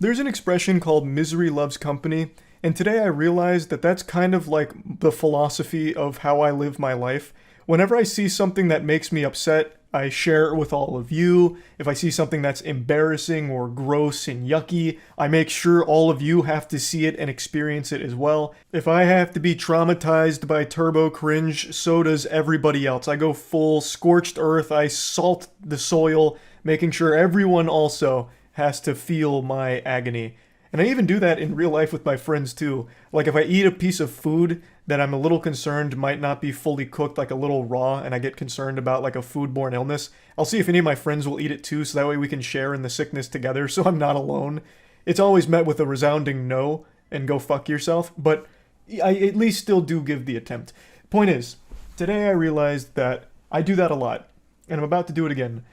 There's an expression called misery loves company, and today I realized that that's kind of like the philosophy of how I live my life. Whenever I see something that makes me upset, I share it with all of you. If I see something that's embarrassing or gross and yucky, I make sure all of you have to see it and experience it as well. If I have to be traumatized by turbo cringe, so does everybody else. I go full scorched earth, I salt the soil, making sure everyone also has to feel my agony. And I even do that in real life with my friends too. Like if I eat a piece of food that I'm a little concerned might not be fully cooked, like a little raw, and I get concerned about like a foodborne illness, I'll see if any of my friends will eat it too, so that way we can share in the sickness together, so I'm not alone. It's always met with a resounding no, and go fuck yourself, but I at least still do give the attempt. Point is, today I realized that I do that a lot, and I'm about to do it again.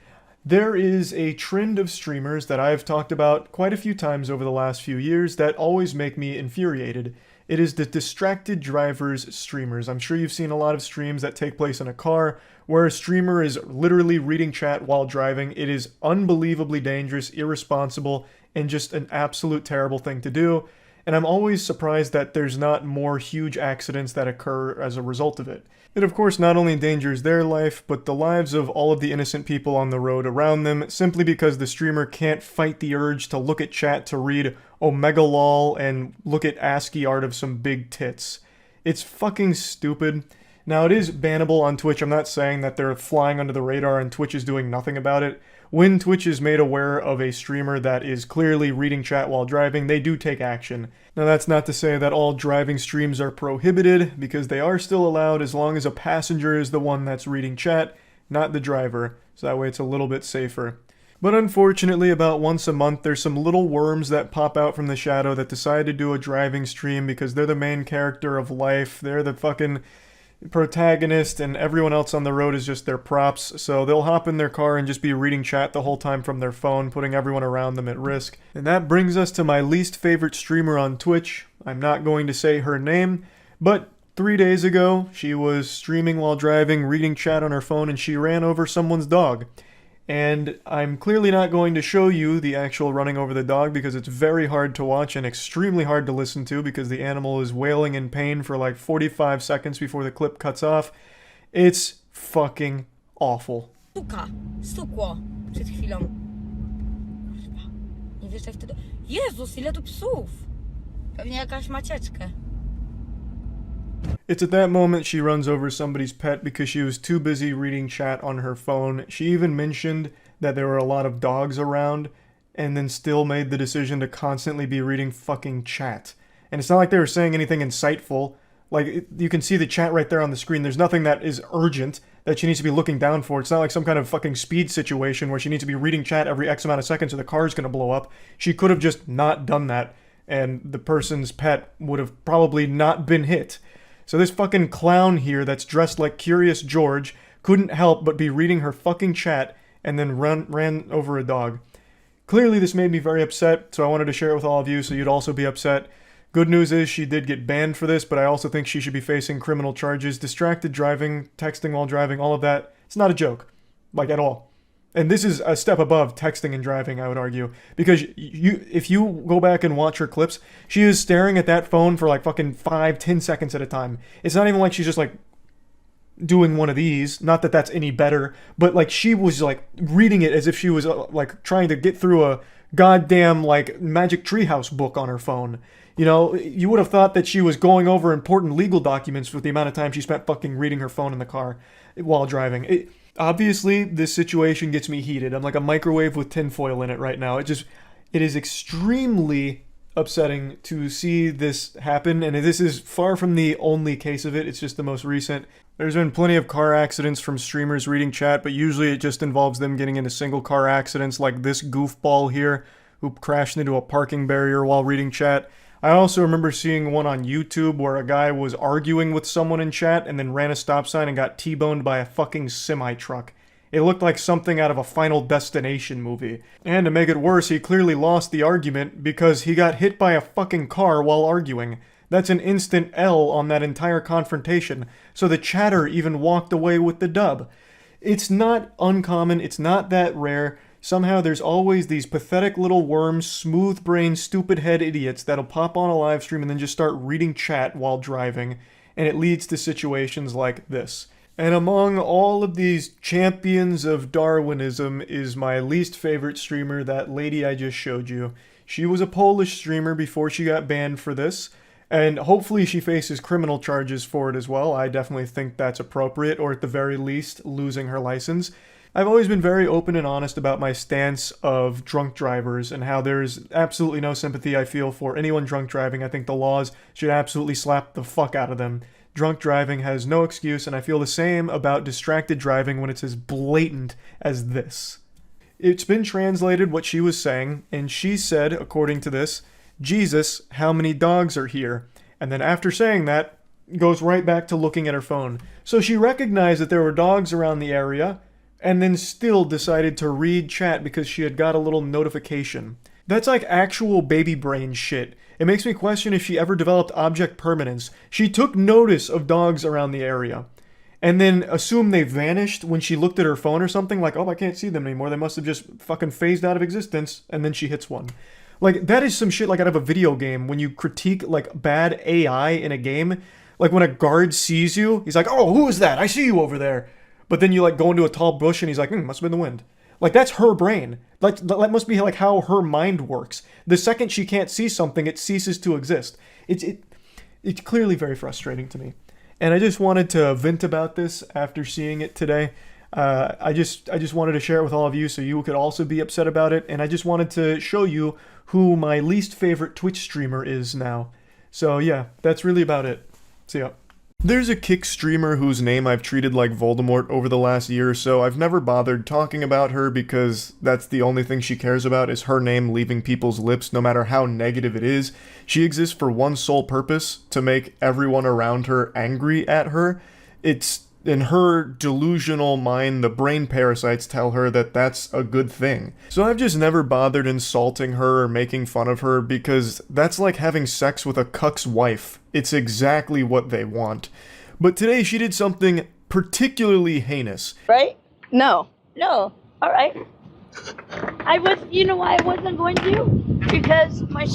There is a trend of streamers that I've talked about quite a few times over the last few years that always make me infuriated. It is the distracted drivers streamers. I'm sure you've seen a lot of streams that take place in a car where a streamer is literally reading chat while driving. It is unbelievably dangerous, irresponsible, and just an absolute terrible thing to do. And I'm always surprised that there's not more huge accidents that occur as a result of it. It of course not only endangers their life, but the lives of all of the innocent people on the road around them, simply because the streamer can't fight the urge to look at chat to read Omega lol and look at ASCII art of some big tits. It's fucking stupid. Now it is bannable on Twitch. I'm not saying that they're flying under the radar and Twitch is doing nothing about it. When Twitch is made aware of a streamer that is clearly reading chat while driving, they do take action. Now that's not to say that all driving streams are prohibited, because they are still allowed as long as a passenger is the one that's reading chat, not the driver, so that way it's a little bit safer. But unfortunately, about once a month, there's some little worms that pop out from the shadow that decide to do a driving stream because they're the main character of life, they're the fucking protagonist, and everyone else on the road is just their props, so they'll hop in their car and just be reading chat the whole time from their phone, putting everyone around them at risk. And that brings us to my least favorite streamer on Twitch. I'm not going to say her name, but 3 days ago, she was streaming while driving, reading chat on her phone, and she ran over someone's dog. And I'm clearly not going to show you the actual running over the dog because it's very hard to watch and extremely hard to listen to because the animal is wailing in pain for like 45 seconds before the clip cuts off. It's fucking awful. Stuka, stukło przed chwilą. Kurwa, nie wiesz jak wtedy... Jezus, ile tu psów! Pewnie jakaś macieczkę. It's at that moment she runs over somebody's pet because she was too busy reading chat on her phone. She even mentioned that there were a lot of dogs around, and then still made the decision to constantly be reading fucking chat. And it's not like they were saying anything insightful. Like, you can see the chat right there on the screen. There's nothing that is urgent that she needs to be looking down for. It's not like some kind of fucking speed situation where she needs to be reading chat every X amount of seconds or the car's gonna blow up. She could have just not done that, and the person's pet would have probably not been hit. So this fucking clown here that's dressed like Curious George couldn't help but be reading her fucking chat and then ran over a dog. Clearly this made me very upset, so I wanted to share it with all of you so you'd also be upset. Good news is she did get banned for this, but I also think she should be facing criminal charges. Distracted driving, texting while driving, all of that. It's not a joke. Like, at all. And this is a step above texting and driving, I would argue. Because if you go back and watch her clips, she is staring at that phone for like fucking 5-10 seconds at a time. It's not even like she's just like doing one of these. Not that that's any better. But like she was like reading it as if she was like trying to get through a goddamn like Magic Treehouse book on her phone. You know, you would have thought that she was going over important legal documents with the amount of time she spent fucking reading her phone in the car while driving. Obviously, this situation gets me heated. I'm like a microwave with tinfoil in it right now. It is extremely upsetting to see this happen, and this is far from the only case of it. It's just the most recent. There's been plenty of car accidents from streamers reading chat, but usually it just involves them getting into single car accidents like this goofball here who crashed into a parking barrier while reading chat. I also remember seeing one on YouTube where a guy was arguing with someone in chat and then ran a stop sign and got T-boned by a fucking semi-truck. It looked like something out of a Final Destination movie. And to make it worse, he clearly lost the argument because he got hit by a fucking car while arguing. That's an instant L on that entire confrontation, so the chatter even walked away with the dub. It's not uncommon, it's not that rare somehow there's always these pathetic little worms, smooth-brained, stupid-head idiots that'll pop on a live stream and then just start reading chat while driving, and it leads to situations like this. And among all of these champions of Darwinism is my least favorite streamer, that lady I just showed you. She was a Polish streamer before she got banned for this, and hopefully she faces criminal charges for it as well. I definitely think that's appropriate, or at the very least, losing her license. I've always been very open and honest about my stance of drunk drivers and how there's absolutely no sympathy I feel for anyone drunk driving. I think the laws should absolutely slap the fuck out of them. Drunk driving has no excuse, and I feel the same about distracted driving when it's as blatant as this. It's been translated what she was saying, and she said, according to this, "Jesus, how many dogs are here?" And then after saying that, goes right back to looking at her phone. So she recognized that there were dogs around the area, and then still decided to read chat because she had got a little notification. That's like actual baby brain shit. It makes me question if she ever developed object permanence. She took notice of dogs around the area, and then assumed they vanished when she looked at her phone or something, like, oh, I can't see them anymore, they must have just fucking phased out of existence, and then she hits one. Like, that is some shit like out of a video game, when you critique, like, bad AI in a game. Like, when a guard sees you, he's like, oh, who is that? I see you over there. But then you, like, go into a tall bush, and he's like, must have been the wind. Like, that's her brain. Like, that must be, like, how her mind works. The second she can't see something, it ceases to exist. It's clearly very frustrating to me. And I just wanted to vent about this after seeing it today. I just wanted to share it with all of you so you could also be upset about it. And I just wanted to show you who my least favorite Twitch streamer is now. So yeah, that's really about it. See ya. There's a Kick streamer whose name I've treated like Voldemort over the last year or so. I've never bothered talking about her because that's the only thing she cares about is her name leaving people's lips no matter how negative it is. She exists for one sole purpose, to make everyone around her angry at her. It's in her delusional mind, the brain parasites tell her that that's a good thing. So I've just never bothered insulting her or making fun of her because that's like having sex with a cuck's wife. It's exactly what they want. But today she did something particularly heinous. Right? No. No. All right. You know why I wasn't going to? Because my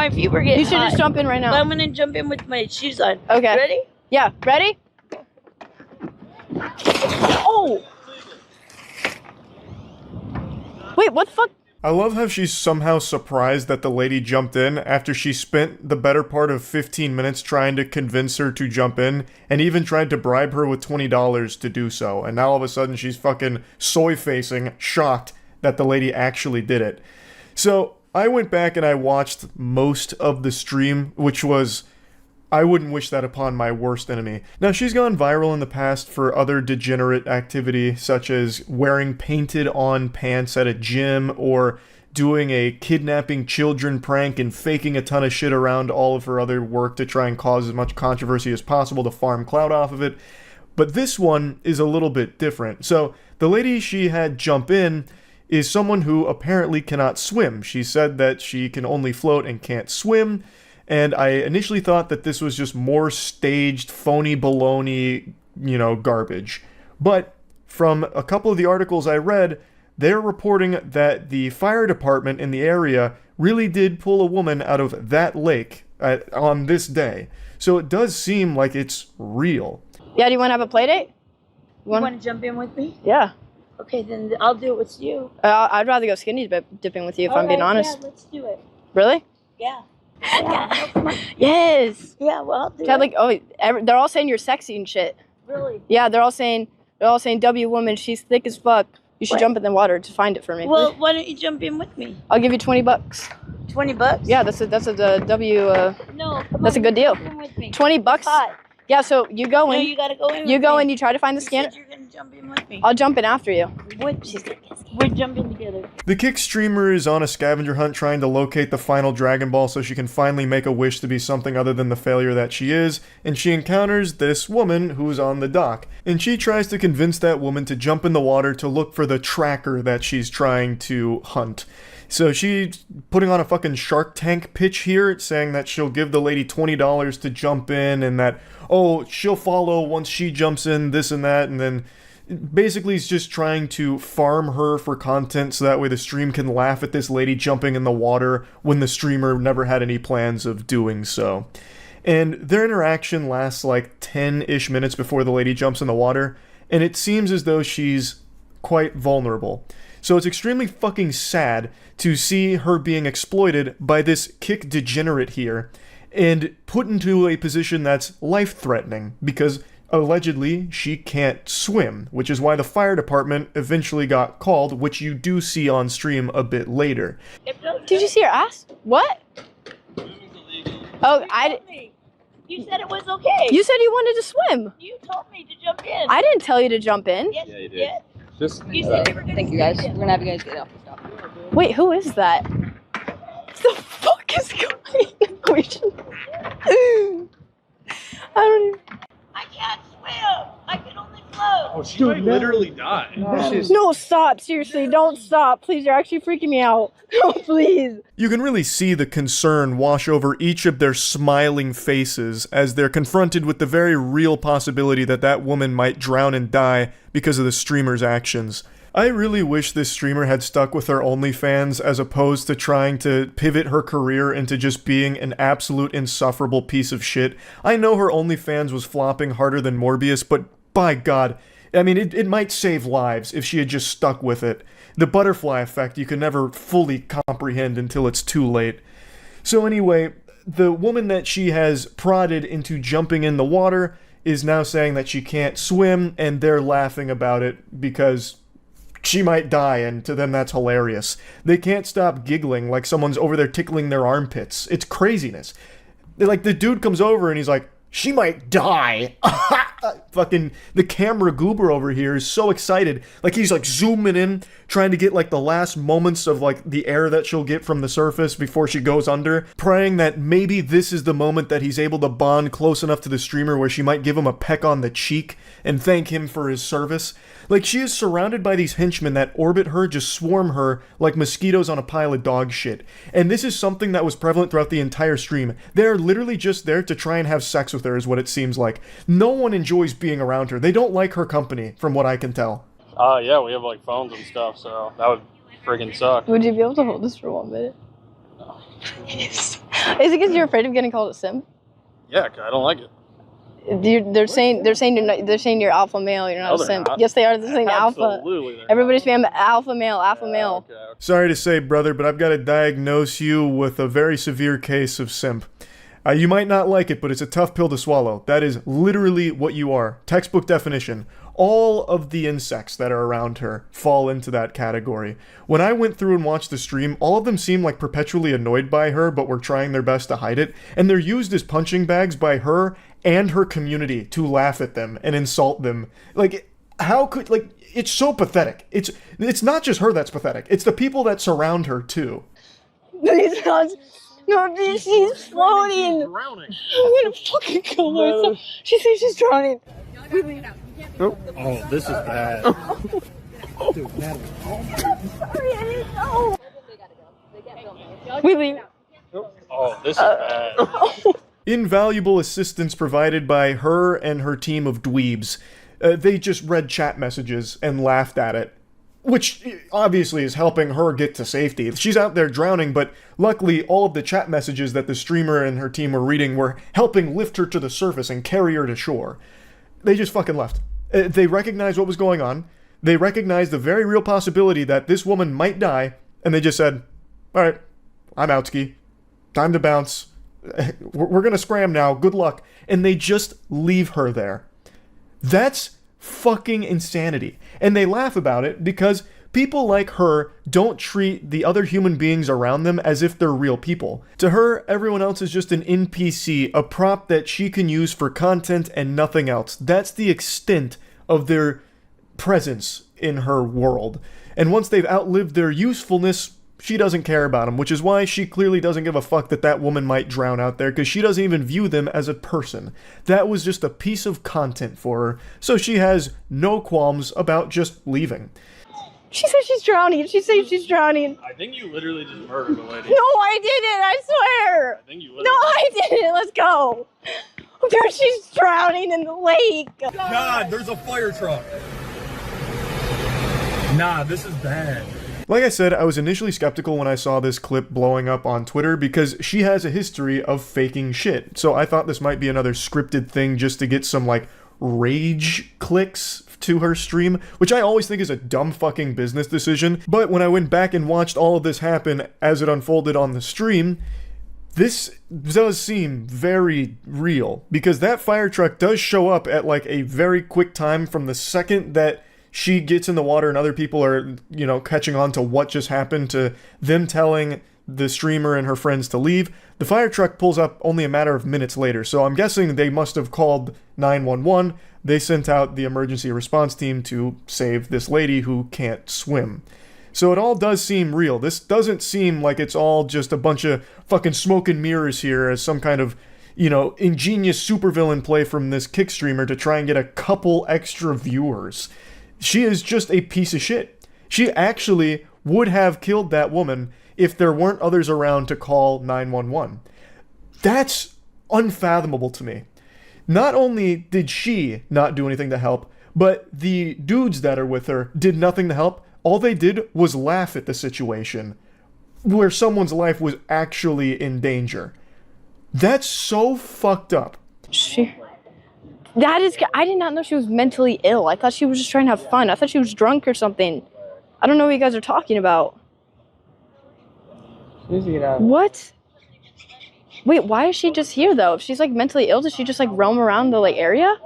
feet were getting You should hot. just jump in right But now. I'm gonna jump in with my shoes on. Okay. Ready? Yeah. Ready? Oh! Wait, what the fuck? I love how she's somehow surprised that the lady jumped in after she spent the better part of 15 minutes trying to convince her to jump in, and even tried to bribe her with $20 to do so. And now all of a sudden she's fucking soy-facing, shocked that the lady actually did it. So I went back and I watched most of the stream, which was... I wouldn't wish that upon my worst enemy. Now, she's gone viral in the past for other degenerate activity, such as wearing painted-on pants at a gym, or doing a kidnapping children prank and faking a ton of shit around all of her other work to try and cause as much controversy as possible to farm clout off of it. But this one is a little bit different. So, the lady she had jump in is someone who apparently cannot swim. She said that she can only float and can't swim. And I initially thought that this was just more staged, phony baloney, garbage. But from a couple of the articles I read, they're reporting that the fire department in the area really did pull a woman out of that lake on this day. So it does seem like it's real. Yeah, do you want to have a play date? You want to jump in with me? Yeah. Okay, then I'll do it with you. I'd rather go skinny dipping with you, if I'm being honest. Yeah, let's do it. Really? Yeah. Yeah. Come on. Yes. Yeah, well, I'll do Chad, it. they're all saying you're sexy and shit. Really? Yeah, they're all saying W woman, she's thick as fuck. You should jump in the water to find it for me. Well, why don't you jump in with me? I'll give you $20. $20? Yeah, that's a W. No, come That's on, a good deal. jump in with me. $20. Hot. Yeah, so you go No, in. you gotta go in. You with go me. in. You try to find the You scanner. said you're gonna jump in with me. I'll jump in after you. We're jumping together. The Kick streamer is on a scavenger hunt trying to locate the final Dragon Ball so she can finally make a wish to be something other than the failure that she is, and she encounters this woman who's on the dock. And she tries to convince that woman to jump in the water to look for the tracker that she's trying to hunt. So she's putting on a fucking Shark Tank pitch here, saying that she'll give the lady $20 to jump in, and that, oh, she'll follow once she jumps in, this and that, and then Basically, he's just trying to farm her for content so that way the stream can laugh at this lady jumping in the water when the streamer never had any plans of doing so. And their interaction lasts like 10-ish minutes before the lady jumps in the water, and it seems as though she's quite vulnerable. So it's extremely fucking sad to see her being exploited by this kick degenerate here and put into a position that's life-threatening because allegedly she can't swim, which is why the fire department eventually got called, which you do see on stream a bit later. Did you see her ass? What? Oh, You said it was okay. You said you wanted to swim. You told me to jump in. I didn't tell you to jump in. Yes, Yeah, you did. did. Just You said you were gonna Thank you guys. We're gonna have you guys get off the stop. Wait, who is that? What the fuck is going on? We should... I don't even... I can't swim. I can only float. oh, she might literally die. No, stop. Seriously, don't stop. Please, you're actually freaking me out. No, please. You can really see the concern wash over each of their smiling faces as they're confronted with the very real possibility that that woman might drown and die because of the streamer's actions. I really wish this streamer had stuck with her OnlyFans as opposed to trying to pivot her career into just being an absolute insufferable piece of shit. I know her OnlyFans was flopping harder than Morbius, but by God, I mean, it might save lives if she had just stuck with it. The butterfly effect you can never fully comprehend until it's too late. So anyway, the woman that she has prodded into jumping in the water is now saying that she can't swim, and they're laughing about it because she might die, and to them that's hilarious. They can't stop giggling like someone's over there tickling their armpits. It's craziness. Like, the dude comes over and he's like, she might die. Fucking the camera goober over here is so excited. Like, he's like zooming in, trying to get like the last moments of like the air that she'll get from the surface before she goes under, praying that maybe this is the moment that he's able to bond close enough to the streamer where she might give him a peck on the cheek and thank him for his service. Like, she is surrounded by these henchmen that orbit her, just swarm her like mosquitoes on a pile of dog shit. And this is something that was prevalent throughout the entire stream. They're literally just there to try and have sex with her, is what it seems like. No one enjoys being around her. They don't like her company, from what I can tell. Yeah, we have like phones and stuff, so that would friggin' suck. Would you be able to hold this for 1 minute? No. Is it because you're afraid of getting called a simp? Yeah, 'cause I don't like it. They're saying you're alpha male. You're not No, a they're simp. not. Yes, they are. They're saying alpha. Absolutely. they're Everybody's not. saying alpha male, alpha male. Okay. Sorry to say, brother, but I've got to diagnose you with a very severe case of simp. You might not like it, but it's a tough pill to swallow. That is literally what you are. Textbook definition. All of the insects that are around her fall into that category. When I went through and watched the stream, all of them seemed like perpetually annoyed by her, but were trying their best to hide it. And they're used as punching bags by her and her community to laugh at them and insult them. Like, how could, like, it's so pathetic. It's not just her that's pathetic. It's the people that surround her, too. Please, God. No, she's floating. Drowning. I'm gonna fucking kill myself. She says she's drowning. Oh, this is bad. We leave. Oh, this is bad. Invaluable assistance provided by her and her team of dweebs. They just read chat messages and laughed at it, which obviously is helping her get to safety. She's out there drowning, but luckily all of the chat messages that the streamer and her team were reading were helping lift her to the surface and carry her to shore. They just fucking left. They recognized what was going on. They recognized the very real possibility that this woman might die, and they just said, alright, I'm out, ski. Time to bounce. We're gonna scram now. Good luck. And they just leave her there. That's fucking insanity. And they laugh about it because people like her don't treat the other human beings around them as if they're real people. To her, everyone else is just an NPC, a prop that she can use for content and nothing else. That's the extent of their presence in her world. And once they've outlived their usefulness, she doesn't care about them, which is why she clearly doesn't give a fuck that that woman might drown out there, because she doesn't even view them as a person. That was just a piece of content for her, so she has no qualms about just leaving. She says she's drowning. She says she's drowning. I think you literally just murdered a lady. No, I didn't. I swear. I think you No, literally. I didn't. Let's go. There, she's drowning in the lake. God, there's a fire truck. Nah, this is bad. Like I said, I was initially skeptical when I saw this clip blowing up on Twitter because she has a history of faking shit. So I thought this might be another scripted thing just to get some, like, rage clicks to her stream, which I always think is a dumb fucking business decision. But when I went back and watched all of this happen as it unfolded on the stream, this does seem very real, because that fire truck does show up at, like, a very quick time from the second that she gets in the water and other people are, you know, catching on to what just happened, to them telling the streamer and her friends to leave. The fire truck pulls up only a matter of minutes later, so I'm guessing they must have called 911. They sent out the emergency response team to save this lady who can't swim. So it all does seem real. This doesn't seem like it's all just a bunch of fucking smoke and mirrors here as some kind of, you know, ingenious supervillain play from this kick streamer to try and get a couple extra viewers. She is just a piece of shit. She actually would have killed that woman if there weren't others around to call 911. That's unfathomable to me. Not only did she not do anything to help, but the dudes that are with her did nothing to help. All they did was laugh at the situation where someone's life was actually in danger. That's so fucked up. I did not know she was mentally ill. I thought she was just trying to have fun. I thought she was drunk or something. I don't know what you guys are talking about. What? Wait, why is she just here though? If she's like mentally ill, does she just like roam around the like area?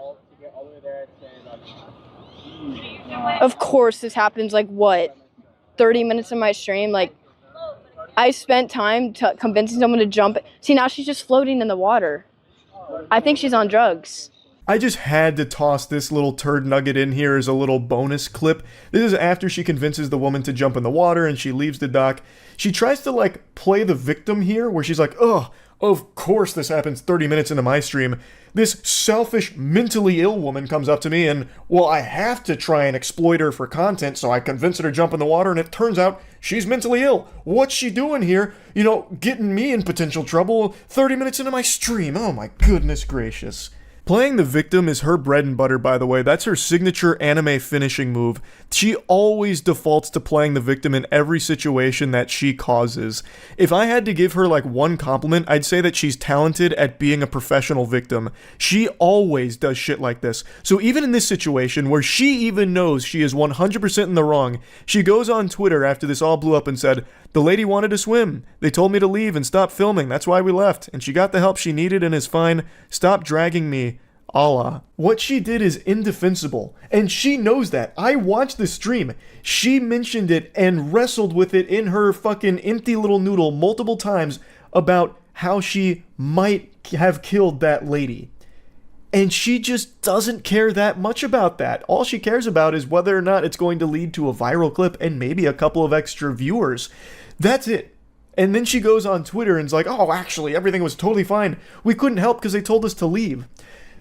Of course this happens like what? 30 minutes of my stream? Like I spent time convincing someone to jump. See, now she's just floating in the water. I think she's on drugs. I just had to toss this little turd nugget in here as a little bonus clip. This is after she convinces the woman to jump in the water and she leaves the dock. She tries to, like, play the victim here, where she's like, ugh, of course this happens 30 minutes into my stream. This selfish, mentally ill woman comes up to me and, well, I have to try and exploit her for content, so I convince her to jump in the water, and it turns out she's mentally ill. What's she doing here? You know, getting me in potential trouble 30 minutes into my stream. Oh my goodness gracious. Playing the victim is her bread and butter, by the way. That's her signature anime finishing move. She always defaults to playing the victim in every situation that she causes. If I had to give her like one compliment, I'd say that she's talented at being a professional victim. She always does shit like this. So even in this situation, where she even knows she is 100% in the wrong, she goes on Twitter after this all blew up and said, "The lady wanted to swim. They told me to leave and stop filming. That's why we left. And she got the help she needed and is fine. Stop dragging me. Allah." What she did is indefensible, and she knows that. I watched the stream. She mentioned it and wrestled with it in her fucking empty little noodle multiple times about how she might have killed that lady. And she just doesn't care that much about that. All she cares about is whether or not it's going to lead to a viral clip and maybe a couple of extra viewers. That's it. And then she goes on Twitter and is like, oh, actually, everything was totally fine. We couldn't help because they told us to leave.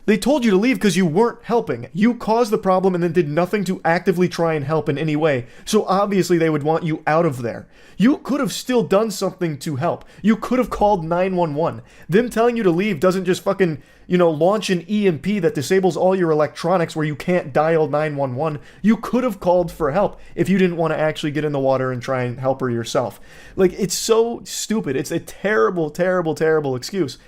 They told you to leave because you weren't helping. You caused the problem and then did nothing to actively try and help in any way. So obviously they would want you out of there. You could have still done something to help. You could have called 911. Them telling you to leave doesn't just fucking, launch an EMP that disables all your electronics where you can't dial 911. You could have called for help if you didn't want to actually get in the water and try and help her yourself. Like, it's so stupid. It's a terrible, terrible, terrible excuse.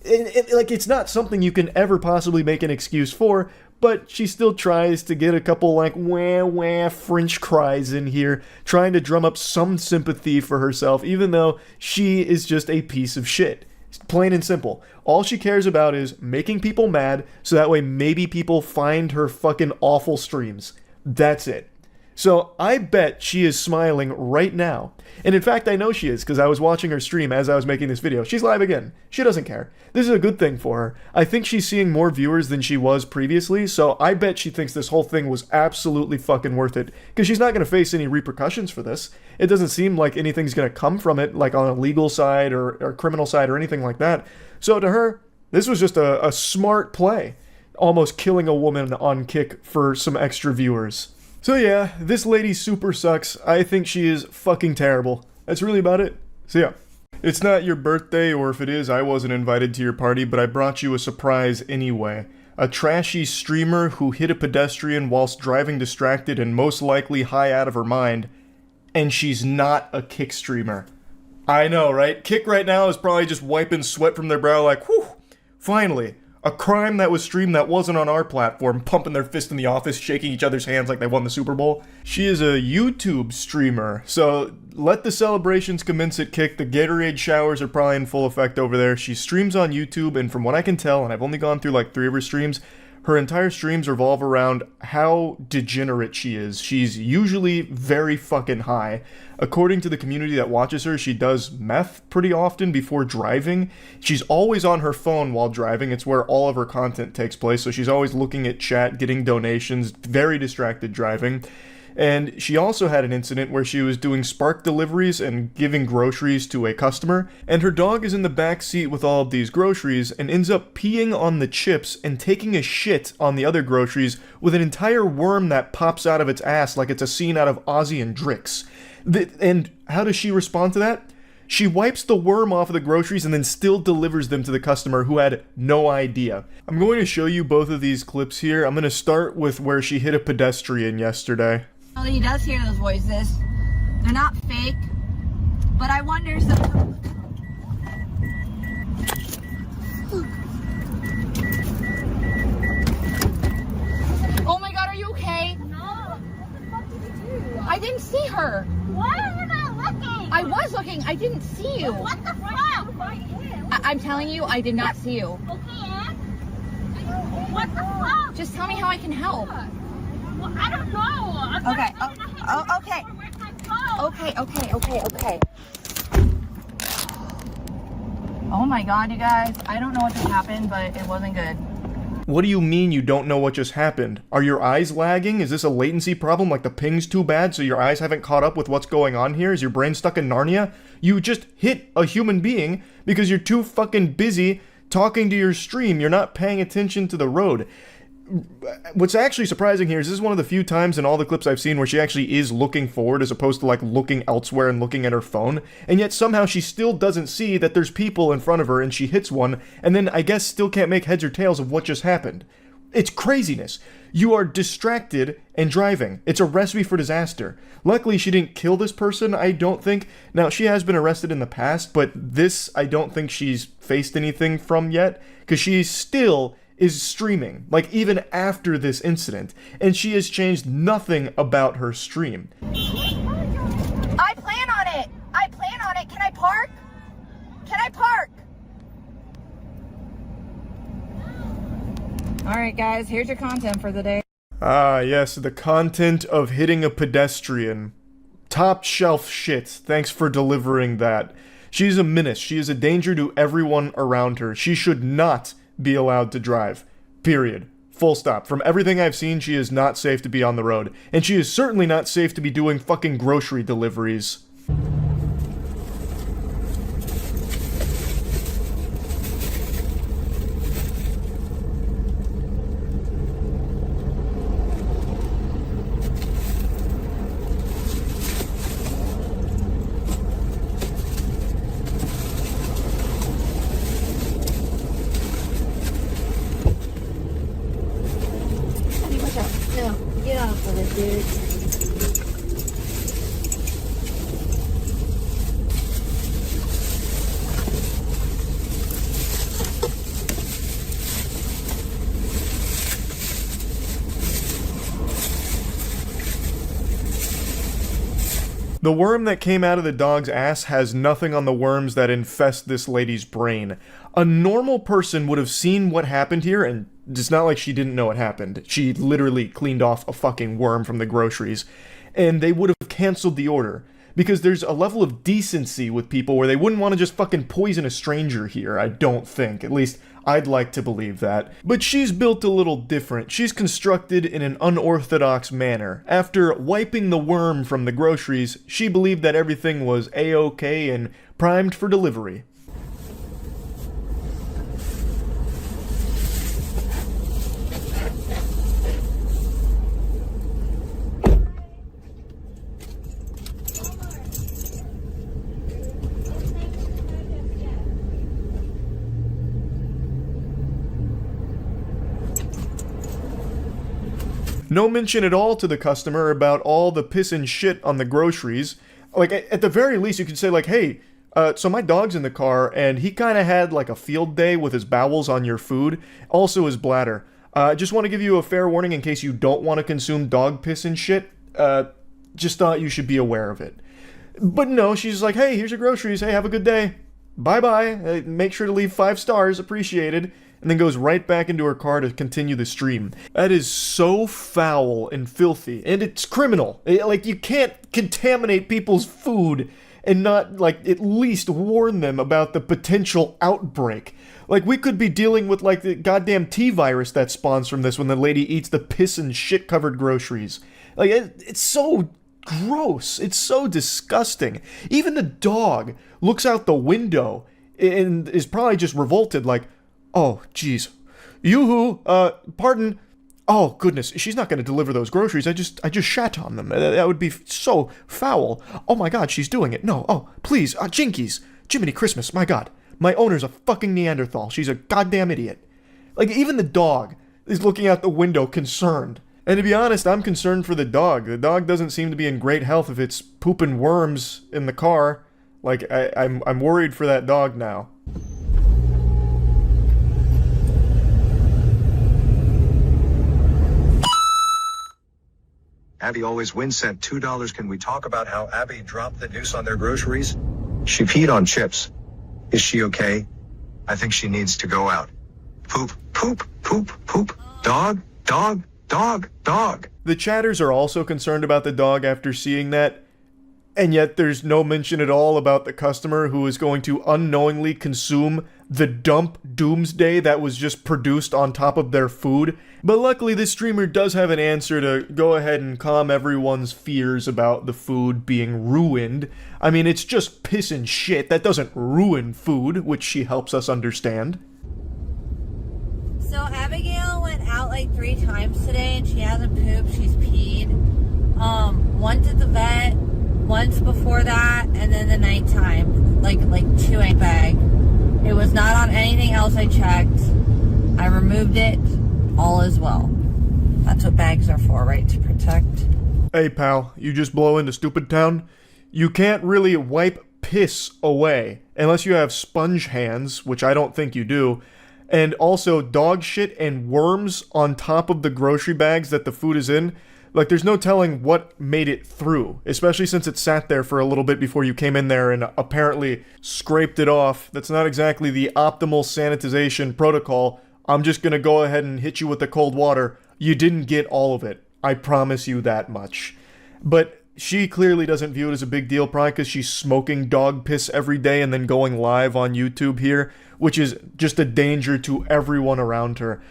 It's not something you can ever possibly make an excuse for, but she still tries to get a couple, wah French cries in here, trying to drum up some sympathy for herself, even though she is just a piece of shit. Plain and simple. All she cares about is making people mad, so that way maybe people find her fucking awful streams. That's it. So I bet she is smiling right now. And in fact, I know she is, because I was watching her stream as I was making this video. She's live again. She doesn't care. This is a good thing for her. I think she's seeing more viewers than she was previously, so I bet she thinks this whole thing was absolutely fucking worth it, because she's not going to face any repercussions for this. It doesn't seem like anything's going to come from it, like on a legal side or criminal side or anything like that. So to her, this was just a smart play. Almost killing a woman on Kick for some extra viewers. So yeah, this lady super sucks. I think she is fucking terrible. That's really about it. So yeah. It's not your birthday, or if it is, I wasn't invited to your party, but I brought you a surprise anyway. a trashy streamer who hit a pedestrian whilst driving distracted and most likely high out of her mind, and she's not a Kick streamer. I know, right? Kick right now is probably just wiping sweat from their brow like, whew, finally. A crime that was streamed that wasn't on our platform, pumping their fist in the office, shaking each other's hands like they won the Super Bowl. She is a YouTube streamer, so let the celebrations commence at Kick. The Gatorade showers are probably in full effect over there. She streams on YouTube, and from what I can tell, and I've only gone through like 3 of her streams, her entire streams revolve around how degenerate she is. She's usually very fucking high. According to the community that watches her, she does meth pretty often before driving. She's always on her phone while driving. It's where all of her content takes place, so she's always looking at chat, getting donations, very distracted driving. And she also had an incident where she was doing Spark deliveries and giving groceries to a customer, and her dog is in the back seat with all of these groceries and ends up peeing on the chips and taking a shit on the other groceries with an entire worm that pops out of its ass like it's a scene out of Ozzy and Drix. And how does she respond to that? She wipes the worm off of the groceries and then still delivers them to the customer who had no idea. I'm going to show you both of these clips here. I'm going to start with where she hit a pedestrian yesterday. Well, he does hear those voices. They're not fake, but I wonder sometimes. Oh my god, are you okay? No. What the fuck did you do? I didn't see her. Why are you not looking? I was looking. I didn't see you. What the fuck? I'm telling you, I did not see you. Okay, and? What the fuck? Just tell me how I can help. Well, I don't know. Okay. Okay. Oh my god, you guys. I don't know what just happened, but it wasn't good. What do you mean you don't know what just happened? Are your eyes lagging? Is this a latency problem, like the ping's too bad so your eyes haven't caught up with what's going on here? Is your brain stuck in Narnia? You just hit a human being because you're too fucking busy talking to your stream. You're not paying attention to the road. What's actually surprising here is this is one of the few times in all the clips I've seen where she actually is looking forward as opposed to like looking elsewhere and looking at her phone, and yet somehow she still doesn't see that there's people in front of her and she hits one and then I guess still can't make heads or tails of what just happened. It's craziness. You are distracted and driving. It's a recipe for disaster. Luckily she didn't kill this person, I don't think. Now she has been arrested in the past, but this I don't think she's faced anything from yet, because she still is streaming, like even after this incident, and she has changed nothing about her stream. I plan on it. Can I park? Alright guys, here's your content for the day. Ah, yes, the content of hitting a pedestrian. Top shelf shit. Thanks for delivering that. She's a menace. She is a danger to everyone around her. She should not be allowed to drive. Period. Full stop. From everything I've seen, she is not safe to be on the road. And she is certainly not safe to be doing fucking grocery deliveries. No, get off of it, dude. The worm that came out of the dog's ass has nothing on the worms that infest this lady's brain. A normal person would have seen what happened here, and it's not like she didn't know it happened. She literally cleaned off a fucking worm from the groceries, and they would have canceled the order. Because there's a level of decency with people where they wouldn't want to just fucking poison a stranger here, I don't think. At least, I'd like to believe that. But she's built a little different. She's constructed in an unorthodox manner. After wiping the worm from the groceries, she believed that everything was A-OK and primed for delivery. No mention at all to the customer about all the piss and shit on the groceries. Like, at the very least, you could say, like, hey, so my dog's in the car, and he kind of had, like, a field day with his bowels on your food, also his bladder. I just want to give you a fair warning in case you don't want to consume dog piss and shit. Just thought you should be aware of it. But no, she's like, hey, here's your groceries. Hey, have a good day. Bye-bye. Make sure to leave 5 stars. Appreciated. And then goes right back into her car to continue the stream. That is so foul and filthy. And it's criminal. Like, you can't contaminate people's food and not, like, at least warn them about the potential outbreak. Like, we could be dealing with, like, the goddamn T-virus that spawns from this when the lady eats the piss and shit-covered groceries. Like, it's so gross. It's so disgusting. Even the dog looks out the window and is probably just revolted, like, oh, jeez. Yoo-hoo, pardon. Oh, goodness, she's not going to deliver those groceries. I just shat on them. That would be so foul. Oh, my God, she's doing it. No, oh, please, Jinkies. Jiminy Christmas, my God. My owner's a fucking Neanderthal. She's a goddamn idiot. Like, even the dog is looking out the window concerned. And to be honest, I'm concerned for the dog. The dog doesn't seem to be in great health if it's pooping worms in the car. Like, I'm worried for that dog now. Abby always wins, sent $2. Can we talk about how Abby dropped the deuce on their groceries? She peed on chips. Is she okay? I think she needs to go out. Poop, poop, poop, poop. Dog, dog, dog, dog. The chatters are also concerned about the dog after seeing that, and yet there's no mention at all about the customer who is going to unknowingly consume the dump doomsday that was just produced on top of their food. But luckily this streamer does have an answer to go ahead and calm everyone's fears about the food being ruined. I mean, it's just piss and shit. That doesn't ruin food, which she helps us understand. So Abigail went out like 3 times today and she hasn't pooped, she's peed. Once at the vet, once before that, and then the nighttime, like 2 in a bag. It was not on anything else I checked. I removed it. All is well. That's what bags are for, right? To protect. Hey pal, you just blow into stupid town? You can't really wipe piss away unless you have sponge hands, which I don't think you do. And also dog shit and worms on top of the grocery bags that the food is in. Like, there's no telling what made it through, especially since it sat there for a little bit before you came in there and apparently scraped it off. That's not exactly the optimal sanitization protocol. I'm just gonna go ahead and hit you with the cold water. You didn't get all of it. I promise you that much. But she clearly doesn't view it as a big deal, probably because she's smoking dog piss every day and then going live on YouTube here, which is just a danger to everyone around her.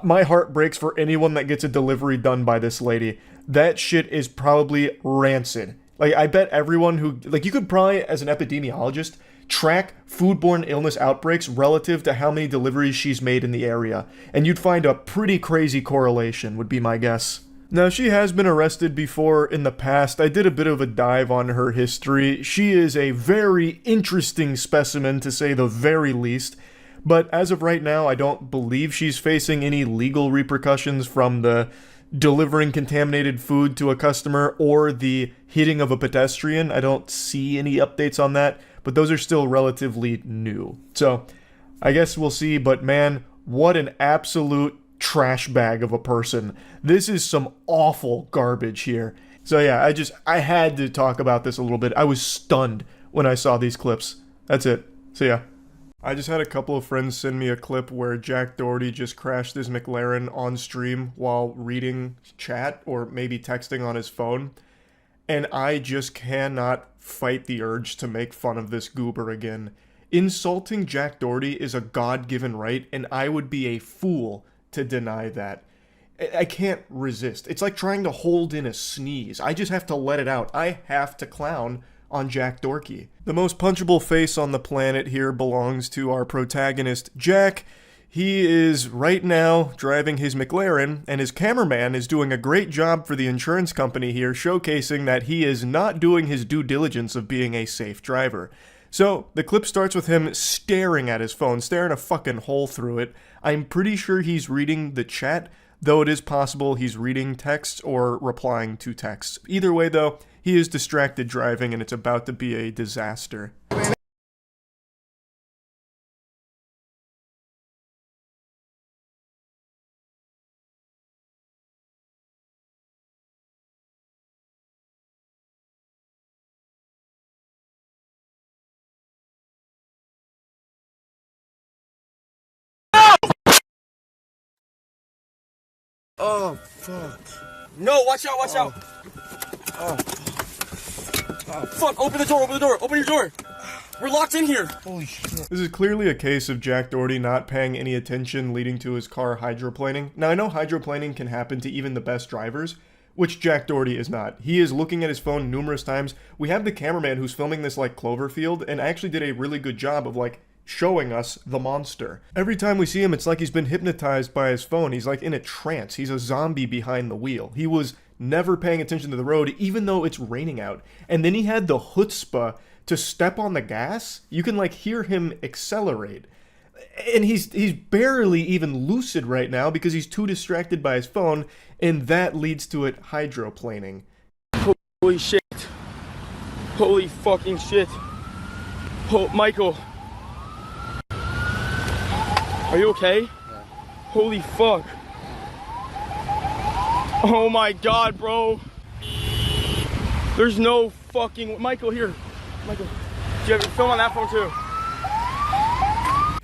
My heart breaks for anyone that gets a delivery done by this lady. That shit is probably rancid. Like, I bet everyone who... Like, you could probably, as an epidemiologist, track foodborne illness outbreaks relative to how many deliveries she's made in the area. And you'd find a pretty crazy correlation, would be my guess. Now, she has been arrested before in the past. I did a bit of a dive on her history. She is a very interesting specimen, to say the very least. But as of right now, I don't believe she's facing any legal repercussions from the delivering contaminated food to a customer or the hitting of a pedestrian. I don't see any updates on that, but those are still relatively new. So, I guess we'll see, but man, what an absolute trash bag of a person. This is some awful garbage here. So yeah, I had to talk about this a little bit. I was stunned when I saw these clips. That's it. See ya. I just had a couple of friends send me a clip where Jack Doherty just crashed his McLaren on stream while reading chat or maybe texting on his phone. And I just cannot fight the urge to make fun of this goober again. Insulting Jack Doherty is a God-given right, and I would be a fool to deny that. I can't resist. It's like trying to hold in a sneeze. I just have to let it out. I have to clown on Jack Dorky. The most punchable face on the planet here belongs to our protagonist, Jack. He is right now driving his McLaren, and his cameraman is doing a great job for the insurance company here, showcasing that he is not doing his due diligence of being a safe driver. So, the clip starts with him staring at his phone, staring a fucking hole through it. I'm pretty sure he's reading the chat. though it is possible he's reading texts or replying to texts. Either way, though, he is distracted driving and it's about to be a disaster. Oh, fuck. No, watch out, watch out. Oh, fuck, open the door, open your door. We're locked in here. Holy shit. This is clearly a case of Jack Doherty not paying any attention, leading to his car hydroplaning. Now, I know hydroplaning can happen to even the best drivers, which Jack Doherty is not. He is looking at his phone numerous times. We have the cameraman who's filming this like Cloverfield and actually did a really good job of like showing us the monster. Every time we see him, it's like he's been hypnotized by his phone. He's like in a trance. He's a zombie behind the wheel. He was never paying attention to the road, even though it's raining out. And then he had the chutzpah to step on the gas. You can like hear him accelerate. And he's barely even lucid right now because he's too distracted by his phone, and that leads to it hydroplaning. Holy shit. Holy fucking shit. Oh, Michael. Are you okay? Yeah. Holy fuck. Oh my god, bro. There's no fucking... Michael, here. Michael, do you have your film on that phone too?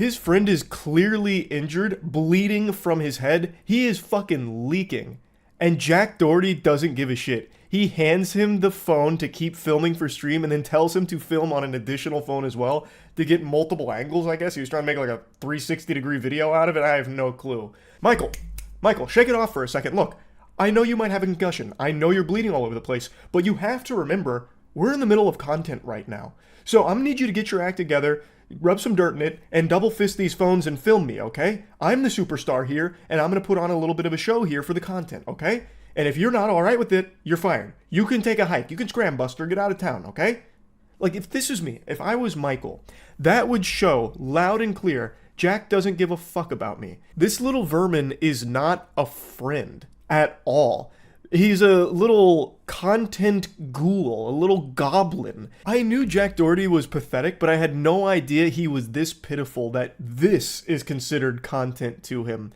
His friend is clearly injured, bleeding from his head. He is fucking leaking. And Jack Doherty doesn't give a shit. He hands him the phone to keep filming for stream and then tells him to film on an additional phone as well to get multiple angles, I guess. He was trying to make like a 360-degree video out of it. I have no clue. Michael, shake it off for a second. Look, I know you might have a concussion. I know you're bleeding all over the place. But you have to remember, we're in the middle of content right now. So I'm gonna need you to get your act together, rub some dirt in it, and double fist these phones and film me, okay? I'm the superstar here, and I'm gonna put on a little bit of a show here for the content, okay? And if you're not alright with it, you're fired. You can take a hike. You can scram buster, get out of town, okay? Like, if this is me, if I was Michael, that would show loud and clear, Jack doesn't give a fuck about me. This little vermin is not a friend at all. He's a little content ghoul, a little goblin. I knew Jack Doherty was pathetic, but I had no idea he was this pitiful that this is considered content to him.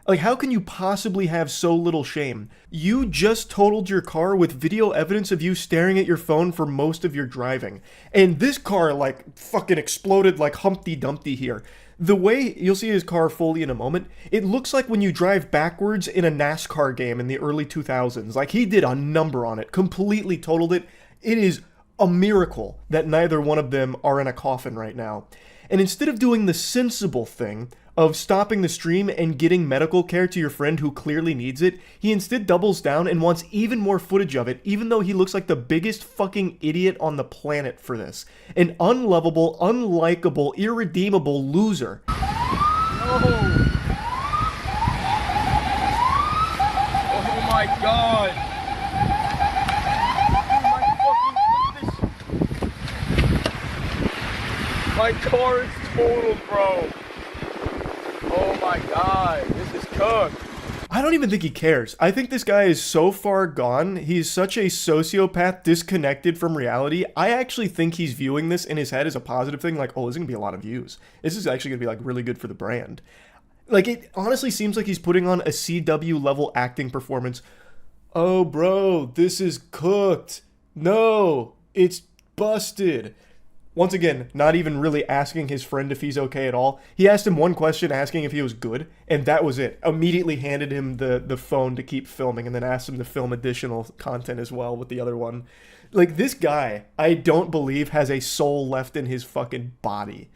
Like, how can you possibly have so little shame? You just totaled your car with video evidence of you staring at your phone for most of your driving. And this car, like, fucking exploded like Humpty Dumpty here. The way, you'll see his car fully in a moment, it looks like when you drive backwards in a NASCAR game in the early 2000s. Like, he did a number on it, completely totaled it. It is a miracle that neither one of them are in a coffin right now. And instead of doing the sensible thing of stopping the stream and getting medical care to your friend who clearly needs it, he instead doubles down and wants even more footage of it, even though he looks like the biggest fucking idiot on the planet for this. An unlovable, unlikable, irredeemable loser. No. Oh my god. My car is totaled, bro. Oh my god, this is cooked. I don't even think he cares. I think this guy is so far gone. He's such a sociopath disconnected from reality. I actually think he's viewing this in his head as a positive thing. Like, oh, this is going to be a lot of views. This is actually going to be like really good for the brand. Like, it honestly seems like he's putting on a CW level acting performance. Oh, bro, this is cooked. No, it's busted. Once again, not even really asking his friend if he's okay at all. He asked him one question asking if he was good, and that was it. Immediately handed him the phone to keep filming, and then asked him to film additional content as well with the other one. Like, this guy, I don't believe has a soul left in his fucking body.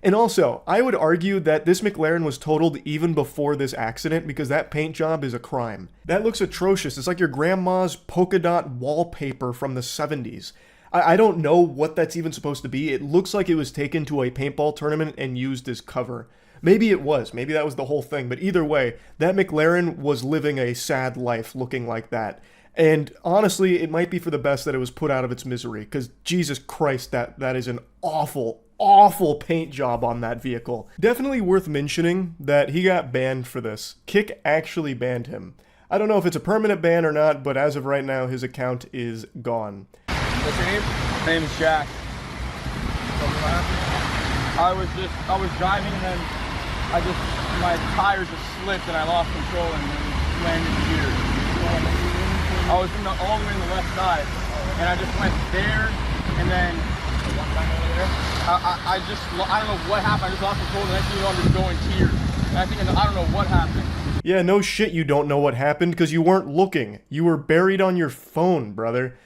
And also, I would argue that this McLaren was totaled even before this accident because that paint job is a crime. That looks atrocious. It's like your grandma's polka dot wallpaper from the 70s. I don't know what that's even supposed to be. It looks like it was taken to a paintball tournament and used as cover. Maybe it was. Maybe that was the whole thing. But either way, that McLaren was living a sad life looking like that. And honestly, it might be for the best that it was put out of its misery. Because Jesus Christ, that is an awful, awful paint job on that vehicle. Definitely worth mentioning that he got banned for this. Kick actually banned him. I don't know if it's a permanent ban or not, but as of right now, his account is gone. What's your name? My name is Jack. I was driving and then my tires just slipped and I lost control and then landed here. I was all the way on the left side and I just went there and then I don't know what happened. I just lost control and the next thing you know I'm just going tears. And I don't know what happened. Yeah, no shit you don't know what happened because you weren't looking. You were buried on your phone, brother.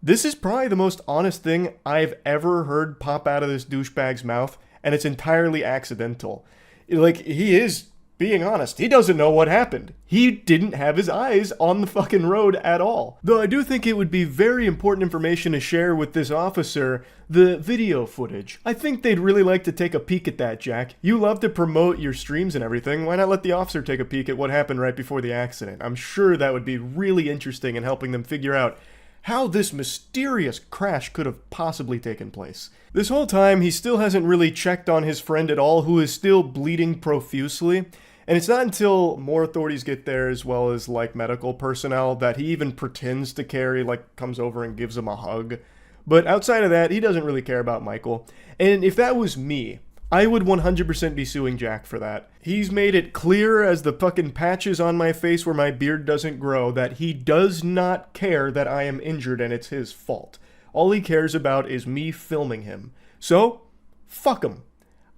This is probably the most honest thing I've ever heard pop out of this douchebag's mouth, and it's entirely accidental. Like, he is being honest. He doesn't know what happened. He didn't have his eyes on the fucking road at all. Though I do think it would be very important information to share with this officer, the video footage. I think they'd really like to take a peek at that, Jack. You love to promote your streams and everything. Why not let the officer take a peek at what happened right before the accident? I'm sure that would be really interesting in helping them figure out how this mysterious crash could have possibly taken place. This whole time, he still hasn't really checked on his friend at all, who is still bleeding profusely. And it's not until more authorities get there, as well as, like, medical personnel, that he even pretends to care, like, comes over and gives him a hug. But outside of that, he doesn't really care about Michael. And if that was me, I would 100% be suing Jack for that. He's made it clear as the fucking patches on my face where my beard doesn't grow that he does not care that I am injured and it's his fault. All he cares about is me filming him. So, fuck him.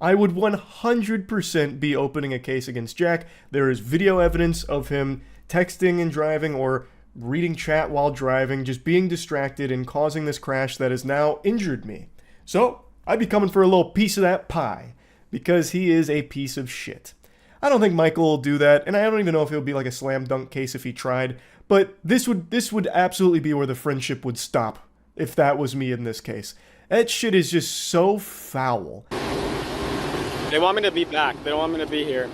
I would 100% be opening a case against Jack. There is video evidence of him texting and driving or reading chat while driving, just being distracted and causing this crash that has now injured me. So, I'd be coming for a little piece of that pie, because he is a piece of shit. I don't think Michael will do that, and I don't even know if it would be like a slam dunk case if he tried, but this would absolutely be where the friendship would stop, if that was me in this case. That shit is just so foul. They want me to be back. They don't want me to be here.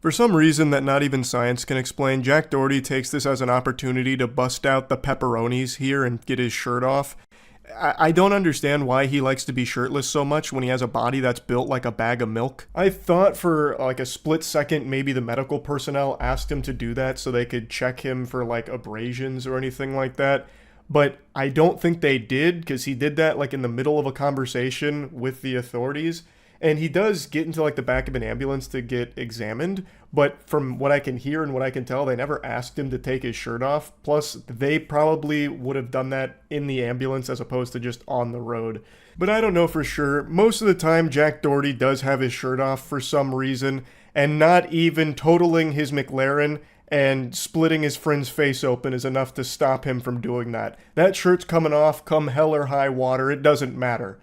For some reason that not even science can explain, Jack Doherty takes this as an opportunity to bust out the pepperonis here and get his shirt off. I don't understand why he likes to be shirtless so much when he has a body that's built like a bag of milk. I thought for like a split second maybe the medical personnel asked him to do that so they could check him for like abrasions or anything like that. But I don't think they did, because he did that like in the middle of a conversation with the authorities. And he does get into like the back of an ambulance to get examined, but from what I can hear and what I can tell, they never asked him to take his shirt off. Plus, they probably would have done that in the ambulance as opposed to just on the road. But I don't know for sure. Most of the time, Jack Doherty does have his shirt off for some reason, and not even totaling his McLaren and splitting his friend's face open is enough to stop him from doing that. That shirt's coming off come hell or high water. It doesn't matter.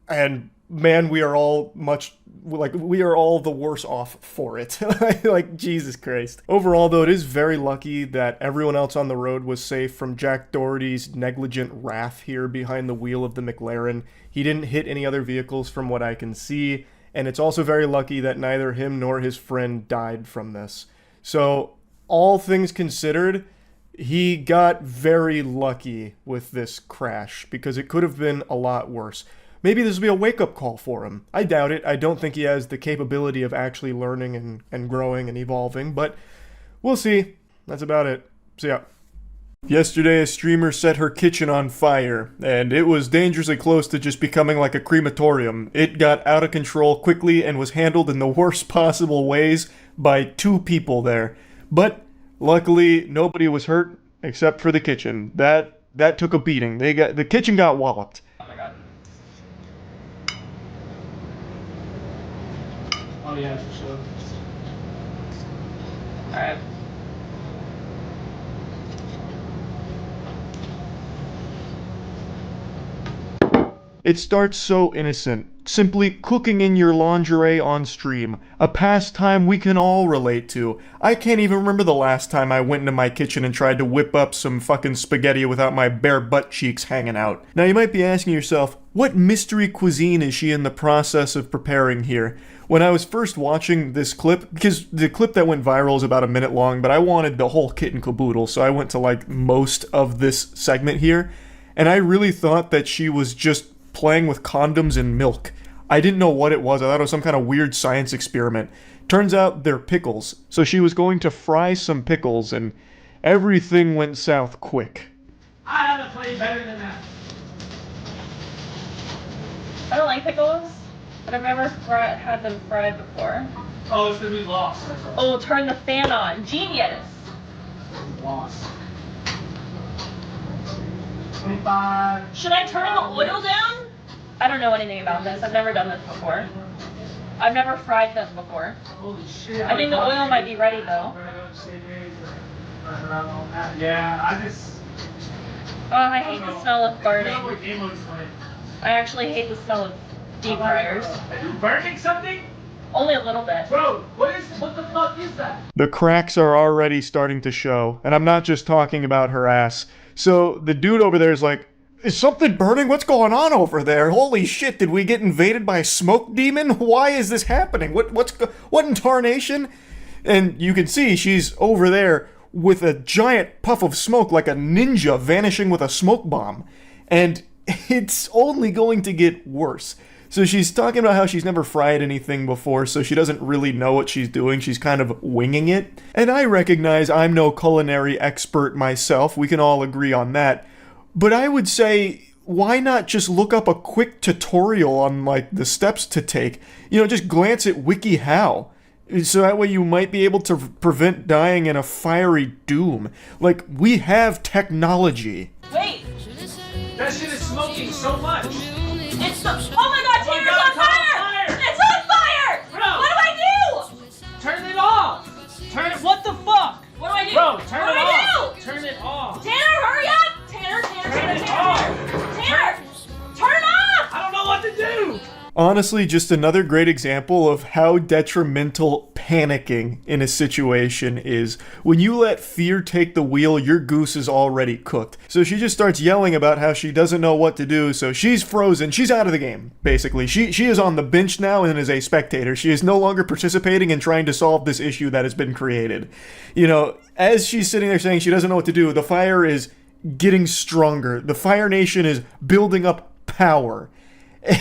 And man, we are all the worse off for it. Like, Jesus Christ. Overall, though, it is very lucky that everyone else on the road was safe from Jack Doherty's negligent wrath here behind the wheel of the McLaren. He didn't hit any other vehicles from what I can see, and it's also very lucky that neither him nor his friend died from this. So, all things considered, he got very lucky with this crash, because it could have been a lot worse. Maybe this will be a wake-up call for him. I doubt it. I don't think he has the capability of actually learning and growing and evolving, but we'll see. That's about it. See ya. Yesterday, a streamer set her kitchen on fire, and it was dangerously close to just becoming like a crematorium. It got out of control quickly and was handled in the worst possible ways by 2 people there. But luckily, nobody was hurt except for the kitchen. That took a beating. The kitchen got walloped. Oh yeah, for sure. Alright. It starts so innocent, simply cooking in your lingerie on stream, a pastime we can all relate to. I can't even remember the last time I went into my kitchen and tried to whip up some fucking spaghetti without my bare butt cheeks hanging out. Now you might be asking yourself, what mystery cuisine is she in the process of preparing here? When I was first watching this clip, because the clip that went viral is about a minute long, but I wanted the whole kit and caboodle, so I went to like most of this segment here. and I really thought that she was just playing with condoms and milk. I didn't know what it was. I thought it was some kind of weird science experiment. Turns out they're pickles. So she was going to fry some pickles, and everything went south quick. I have a play better than that. I don't like pickles, but I've never had them fried before. Oh, it's gonna be lost. Oh, turn the fan on. Genius. Lost. 25. Should I turn the oil down? I don't know anything about this. I've never done this before. I've never fried them before. Holy shit. I think the oil might be ready though. Yeah, I just. Oh, I hate the smell of burning. You know what game looks like. I actually hate the smell of deep fryers. Are you burning something? Only a little bit. Bro, what the fuck is that? The cracks are already starting to show, and I'm not just talking about her ass. So the dude over there is like, is something burning? What's going on over there? Holy shit, did we get invaded by a smoke demon? Why is this happening? What in tarnation? And you can see she's over there with a giant puff of smoke like a ninja vanishing with a smoke bomb. And it's only going to get worse. So she's talking about how she's never fried anything before, so she doesn't really know what she's doing. She's kind of winging it. And I recognize I'm no culinary expert myself. We can all agree on that. But I would say, why not just look up a quick tutorial on, like, the steps to take? You know, just glance at WikiHow. So that way you might be able to prevent dying in a fiery doom. Like, we have technology. Wait! That shit is smoking so much. It's the. Oh my god, Tanner's on fire! It's on fire! Bro. What do I do? Turn it off. Turn it. What the fuck? What do I do? Bro, turn what it do I off. do? Turn it off. Tanner, hurry up! Tanner, Turn it off. Tanner! Turn off! I don't know what to do. Honestly, just another great example of how detrimental panicking in a situation is. When you let fear take the wheel, your goose is already cooked. So she just starts yelling about how she doesn't know what to do, so she's frozen. She's out of the game, basically. She is on the bench now and is a spectator. She is no longer participating in trying to solve this issue that has been created. You know, as she's sitting there saying she doesn't know what to do, the fire is getting stronger. The Fire Nation is building up power.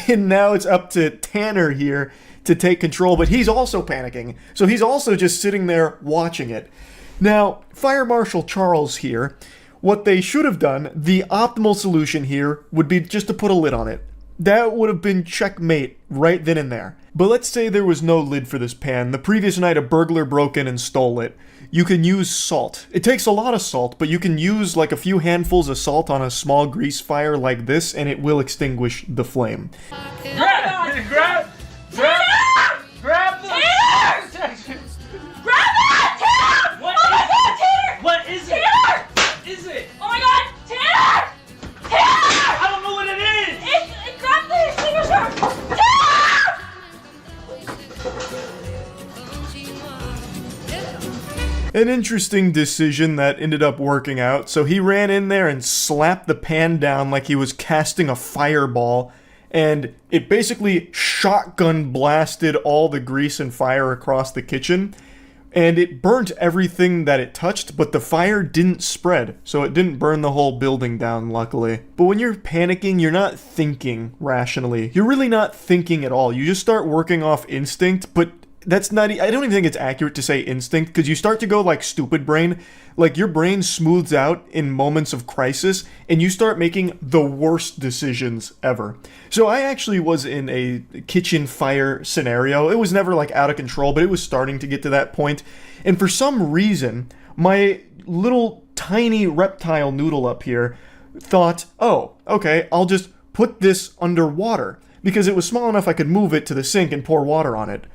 And now it's up to Tanner here to take control, but he's also panicking. So he's also just sitting there watching it. Now, Fire Marshal Charles here, what they should have done, the optimal solution here, would be just to put a lid on it. That would have been checkmate right then and there. But let's say there was no lid for this pan. The previous night a burglar broke in and stole it. You can use salt. It takes a lot of salt, but you can use like a few handfuls of salt on a small grease fire like this, and it will extinguish the flame. Grab the. Tanner! Grab it, Tanner! What Oh my god, Tanner! What is it? Tanner! What is it? Oh my god, Tanner! Tanner! I don't know what it is. Grab the extinguisher! Tanner! An interesting decision that ended up working out. So he ran in there and slapped the pan down like he was casting a fireball, and it basically shotgun blasted all the grease and fire across the kitchen, and it burnt everything that it touched, but the fire didn't spread, so it didn't burn the whole building down, luckily. But when you're panicking, you're not thinking rationally. You're really not thinking at all. You just start working off instinct, but that's not, I don't even think it's accurate to say instinct, because you start to go like stupid brain. Like your brain smooths out in moments of crisis, and you start making the worst decisions ever. So I actually was in a kitchen fire scenario. It was never like out of control, but it was starting to get to that point. And for some reason, my little tiny reptile noodle up here thought, oh, okay, I'll just put this underwater, because it was small enough I could move it to the sink and pour water on it.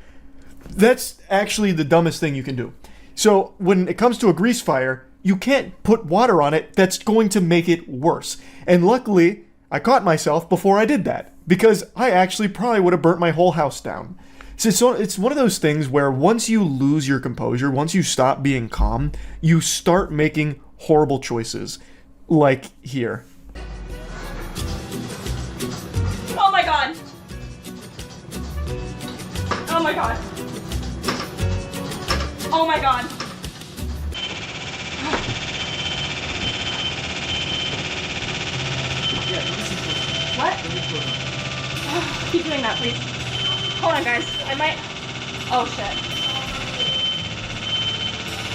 That's actually the dumbest thing you can do. So when it comes to a grease fire, you can't put water on it. That's going to make it worse. And luckily, I caught myself before I did that, because I actually probably would have burnt my whole house down. So it's one of those things where once you lose your composure, once you stop being calm, you start making horrible choices. Like here. Oh my god! Oh my god! Oh my god! What? Keep doing that, please. Hold on, guys. I might. Oh shit.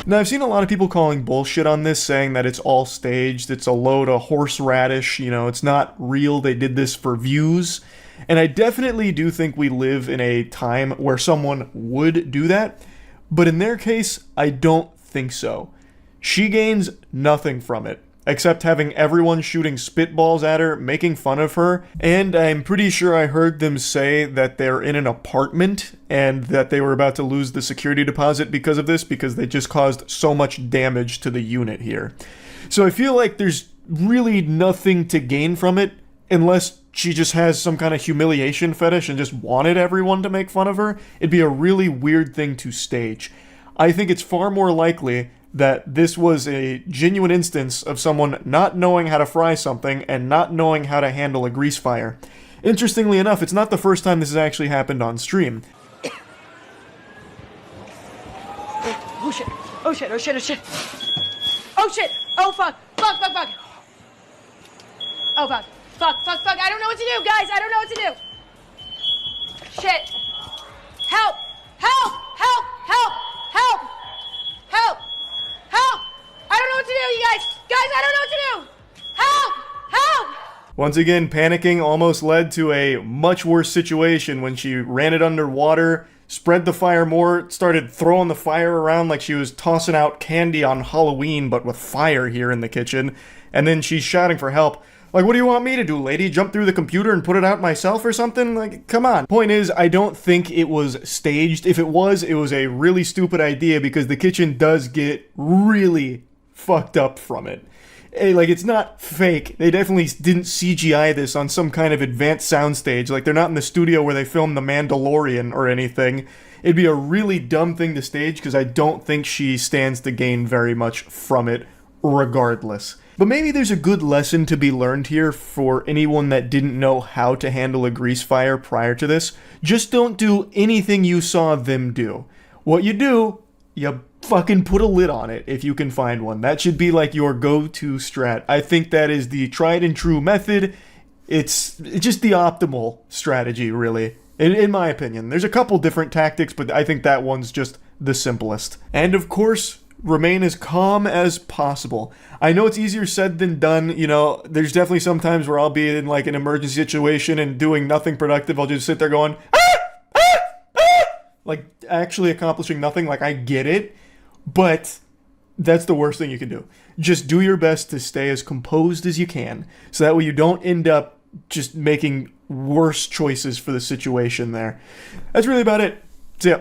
Now, I've seen a lot of people calling bullshit on this, saying that it's all staged, it's a load of horseradish, it's not real, they did this for views. And I definitely do think we live in a time where someone would do that, but in their case, I don't think so. She gains nothing from it, except having everyone shooting spitballs at her, making fun of her, and I'm pretty sure I heard them say that they're in an apartment and that they were about to lose the security deposit because of this, because they just caused so much damage to the unit here. So I feel like there's really nothing to gain from it, unless she just has some kind of humiliation fetish and just wanted everyone to make fun of her. It'd be a really weird thing to stage. I think it's far more likely that this was a genuine instance of someone not knowing how to fry something and not knowing how to handle a grease fire. Interestingly enough, it's not the first time this has actually happened on stream. Oh shit. Oh shit. Oh shit. Oh shit. Oh shit. Oh fuck. Fuck. Fuck. Fuck. Oh fuck. Fuck. Fuck. Fuck. I don't know what to do, guys. I don't know what to do. Shit. Help. Help. Help. Help. Help. Help. Help. I don't know what to do, you guys. Guys, I don't know what to do. Help. Help. Once again, panicking almost led to a much worse situation when she ran it underwater, spread the fire more, started throwing the fire around like she was tossing out candy on Halloween, but with fire here in the kitchen. And then she's shouting for help. Like, what do you want me to do, lady? Jump through the computer and put it out myself or something? Like, come on. Point is, I don't think it was staged. If it was a really stupid idea because the kitchen does get really fucked up from it. Like, it's not fake. They definitely didn't CGI this on some kind of advanced soundstage. Like, they're not in the studio where they filmed The Mandalorian or anything. It'd be a really dumb thing to stage because I don't think she stands to gain very much from it regardless. But maybe there's a good lesson to be learned here for anyone that didn't know how to handle a grease fire prior to this. Just don't do anything you saw them do. What you do, you fucking put a lid on it if you can find one. That should be like your go-to strat. I think that is the tried and true method. It's just the optimal strategy, really, in my opinion. There's a couple different tactics, but I think that one's just the simplest. And of course, remain as calm as possible. I know it's easier said than done. There's definitely some times where I'll be in like an emergency situation and doing nothing productive. I'll just sit there going, like actually accomplishing nothing. Like, I get it, but that's the worst thing you can do. Just do your best to stay as composed as you can, so that way you don't end up just making worse choices for the situation there. That's really about it. See ya.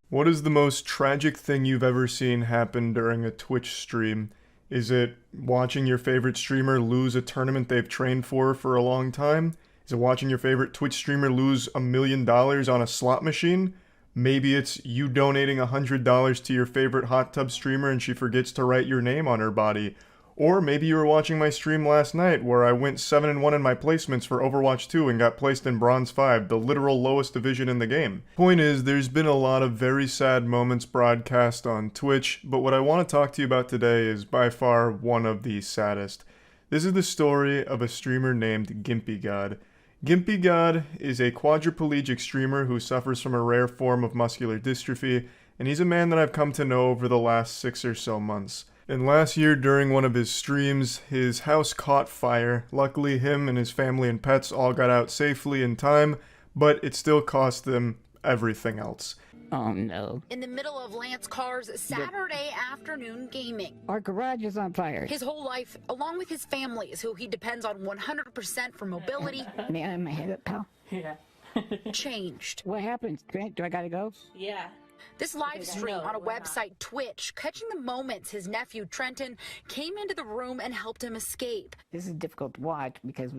What is the most tragic thing you've ever seen happen during a Twitch stream? Is it watching your favorite streamer lose a tournament they've trained for a long time? Is it watching your favorite Twitch streamer lose $1 million on a slot machine? Maybe it's you donating $100 to your favorite hot tub streamer and she forgets to write your name on her body. Or maybe you were watching my stream last night where I went 7-1 in my placements for Overwatch 2 and got placed in Bronze 5, the literal lowest division in the game. Point is, there's been a lot of very sad moments broadcast on Twitch, but what I want to talk to you about today is by far one of the saddest. This is the story of a streamer named GimpyGod. GimpyGod is a quadriplegic streamer who suffers from a rare form of muscular dystrophy, and he's a man that I've come to know over the last 6 or so months. And last year, during one of his streams, his house caught fire. Luckily, him and his family and pets all got out safely in time, but it still cost them everything else. Oh no. In the middle of Lance Carr's Saturday afternoon gaming. Our garage is on fire. His whole life, along with his family's, who he depends on 100% for mobility. May I have my head up, pal? Yeah. Changed. What happened? Grant, do I gotta go? Yeah. This live stream on a website, Twitch, catching the moments his nephew Trenton came into the room and helped him escape. This is difficult to watch because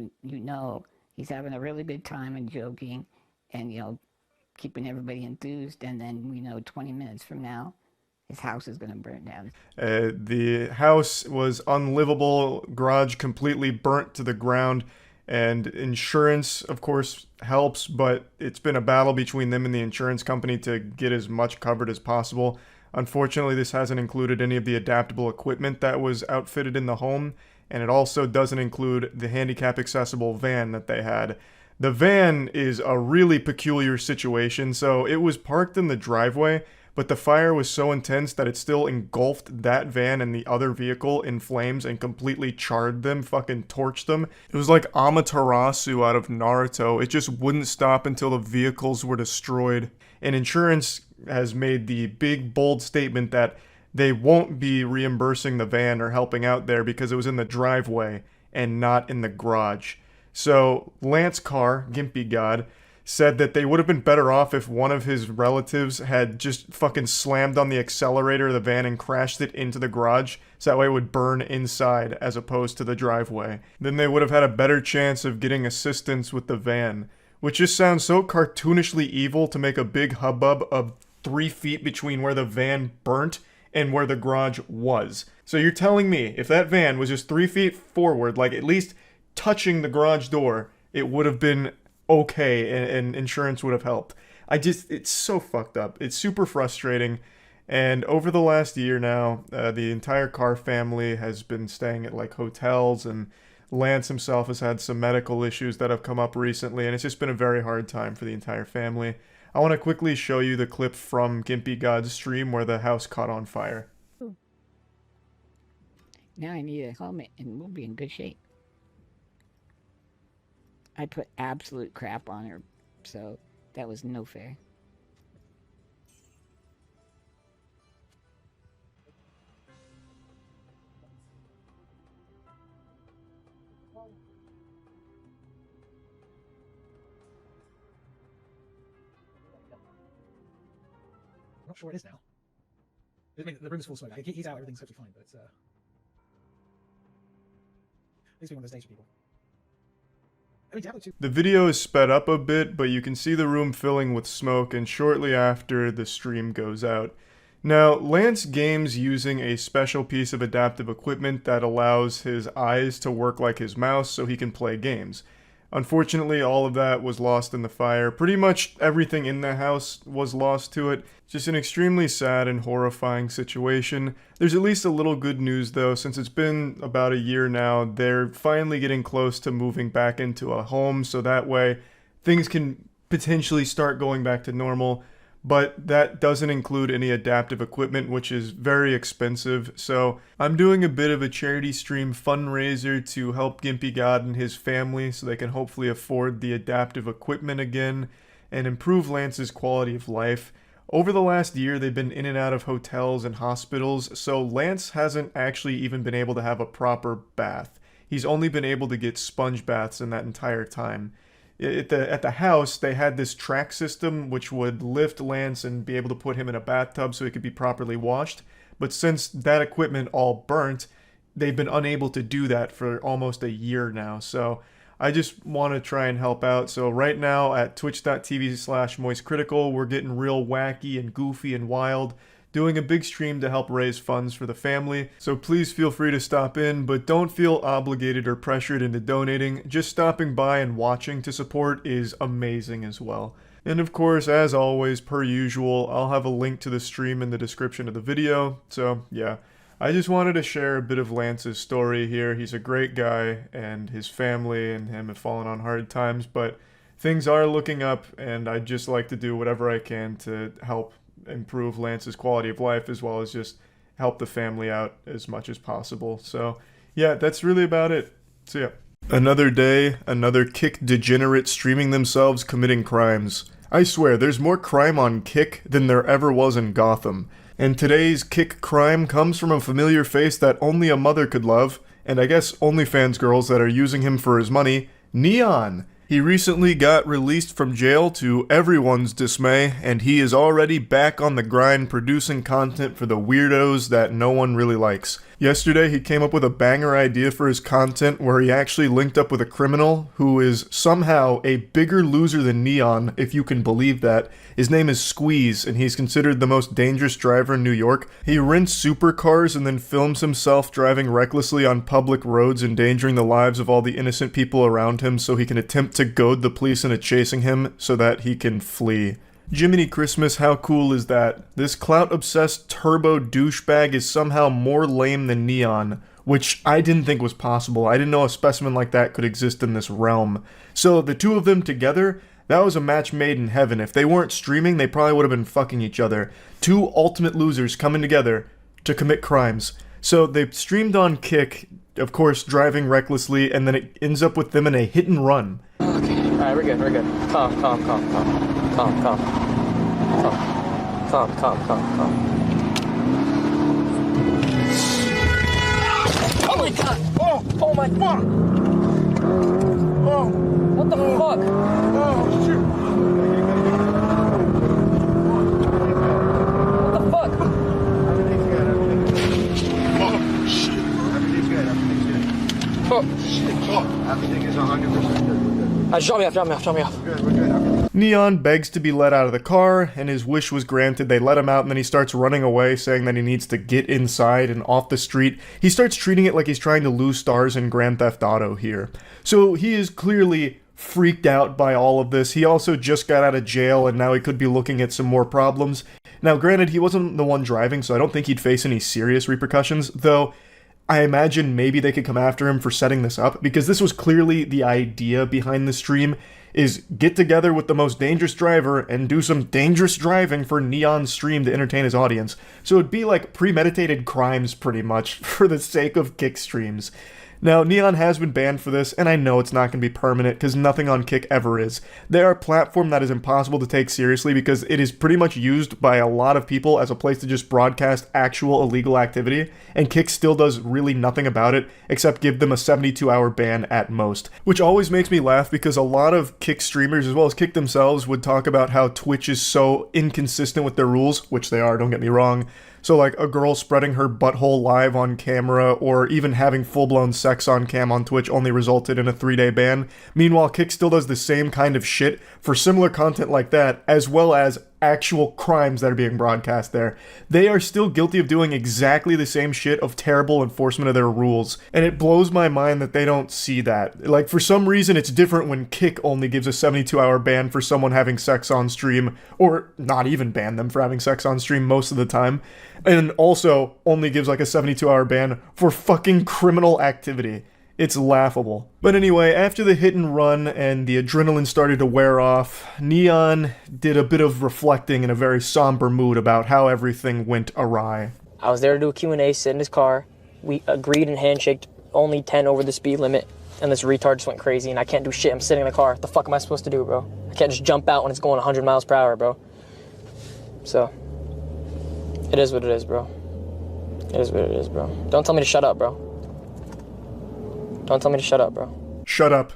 he's having a really good time and joking and, keeping everybody enthused. And then, 20 minutes from now, his house is going to burn down. The house was unlivable, garage completely burnt to the ground. And insurance, of course, helps, but it's been a battle between them and the insurance company to get as much covered as possible. Unfortunately, this hasn't included any of the adaptable equipment that was outfitted in the home, and it also doesn't include the handicap accessible van that they had. The van is a really peculiar situation, so it was parked in the driveway, but the fire was so intense that it still engulfed that van and the other vehicle in flames and completely charred them, fucking torched them. It was like Amaterasu out of Naruto. It just wouldn't stop until the vehicles were destroyed. And insurance has made the big, bold statement that they won't be reimbursing the van or helping out there because it was in the driveway and not in the garage. So Lance Carr, Gimpy God, said that they would have been better off if one of his relatives had just fucking slammed on the accelerator of the van and crashed it into the garage, so that way it would burn inside as opposed to the driveway. Then they would have had a better chance of getting assistance with the van, which just sounds so cartoonishly evil to make a big hubbub of 3 feet between where the van burnt and where the garage was. So you're telling me if that van was just 3 feet forward, like at least touching the garage door, it would have been okay and insurance would have helped. It's so fucked up. It's super frustrating. And over the last year now, the entire Carr family has been staying at like hotels, and Lance himself has had some medical issues that have come up recently, and it's just been a very hard time for the entire family. I want to quickly show you the clip from Gimpy God's stream where the house caught on fire. Now I need a helmet and we'll be in good shape. I put absolute crap on her, so that was no fair. I'm not sure it is now. I mean, the room is full of smoke. He's out, everything's totally fine, but it's been one of those days for people. The video is sped up a bit, but you can see the room filling with smoke, and shortly after, the stream goes out. Now, Lance games using a special piece of adaptive equipment that allows his eyes to work like his mouse so he can play games. Unfortunately, all of that was lost in the fire. Pretty much everything in the house was lost to it. Just an extremely sad and horrifying situation. There's at least a little good news though, since it's been about a year now. They're finally getting close to moving back into a home, so that way things can potentially start going back to normal. But that doesn't include any adaptive equipment, which is very expensive. So I'm doing a bit of a charity stream fundraiser to help Gimpy God and his family so they can hopefully afford the adaptive equipment again and improve Lance's quality of life. Over the last year, they've been in and out of hotels and hospitals, so Lance hasn't actually even been able to have a proper bath. He's only been able to get sponge baths in that entire time. At the house, they had this track system which would lift Lance and be able to put him in a bathtub so he could be properly washed. But since that equipment all burnt, they've been unable to do that for almost a year now. So I just want to try and help out. So right now at twitch.tv/moistcritical, we're getting real wacky and goofy and wild, doing a big stream to help raise funds for the family. So please feel free to stop in, but don't feel obligated or pressured into donating. Just stopping by and watching to support is amazing as well. And of course, as always, per usual, I'll have a link to the stream in the description of the video. So yeah, I just wanted to share a bit of Lance's story here. He's a great guy, and his family and him have fallen on hard times, but things are looking up, and I'd just like to do whatever I can to help improve Lance's quality of life, as well as just help the family out as much as possible. So yeah, that's really about it. So yeah. Another day, another Kick degenerate streaming themselves committing crimes. I swear, there's more crime on Kick than there ever was in Gotham. And today's Kick crime comes from a familiar face that only a mother could love, and I guess OnlyFans girls that are using him for his money, Neon. He recently got released from jail to everyone's dismay, and he is already back on the grind producing content for the weirdos that no one really likes. Yesterday, he came up with a banger idea for his content where he actually linked up with a criminal who is somehow a bigger loser than Neon, if you can believe that. His name is Squeeze, and he's considered the most dangerous driver in New York. He rents supercars and then films himself driving recklessly on public roads, endangering the lives of all the innocent people around him so he can attempt to goad the police into chasing him so that he can flee. Jiminy Christmas, how cool is that? This clout-obsessed turbo douchebag is somehow more lame than Neon. which I didn't think was possible. I didn't know a specimen like that could exist in this realm. So the two of them together, that was a match made in heaven. If they weren't streaming, they probably would have been fucking each other. Two ultimate losers coming together to commit crimes. So they streamed on Kick, of course, driving recklessly, and then it ends up with them in a hit and run. Okay, alright, we're good. Calm. Oh my god! Oh my fuck! What the fuck? Oh shit! What the fuck? Oh shit! Everything's good. Oh shit! Everything is 100% good. Drop me off. We're good. Neon begs to be let out of the car, and his wish was granted. They let him out, and then he starts running away, saying that he needs to get inside and off the street. He starts treating it like he's trying to lose stars in Grand Theft Auto here. So he is clearly freaked out by all of this. He also just got out of jail, and now he could be looking at some more problems. Now, granted, he wasn't the one driving, so I don't think he'd face any serious repercussions, though I imagine maybe they could come after him for setting this up, because this was clearly the idea behind the stream, is get together with the most dangerous driver and do some dangerous driving for Neon's stream to entertain his audience. So it'd be like premeditated crimes pretty much for the sake of Kick streams. Now, Neon has been banned for this, and I know it's not going to be permanent, because nothing on Kick ever is. They are a platform that is impossible to take seriously, because it is pretty much used by a lot of people as a place to just broadcast actual illegal activity, and Kick still does really nothing about it, except give them a 72-hour ban at most. Which always makes me laugh, because a lot of Kick streamers, as well as Kick themselves, would talk about how Twitch is so inconsistent with their rules, which they are, don't get me wrong. So like a girl spreading her butthole live on camera, or even having full-blown sex on cam on Twitch only resulted in a 3-day ban. Meanwhile, Kick still does the same kind of shit for similar content like that, as well as actual crimes that are being broadcast there. They are still guilty of doing exactly the same shit of terrible enforcement of their rules. And it blows my mind that they don't see that. Like, for some reason, it's different when Kick only gives a 72-hour ban for someone having sex on stream, or not even ban them for having sex on stream most of the time. And also only gives like a 72-hour ban for fucking criminal activity. It's laughable. But anyway, after the hit and run and the adrenaline started to wear off, Neon did a bit of reflecting in a very somber mood about how everything went awry. I was there to do a Q&A, sit in his car. We agreed and handshaked only 10 over the speed limit, and this retard just went crazy, and I can't do shit. I'm sitting in the car. What the fuck am I supposed to do, bro? I can't just jump out when it's going 100 miles per hour, bro. So, it is what it is, bro. It is what it is, bro. Don't tell me to shut up, bro. Don't tell me to shut up, bro. Shut up.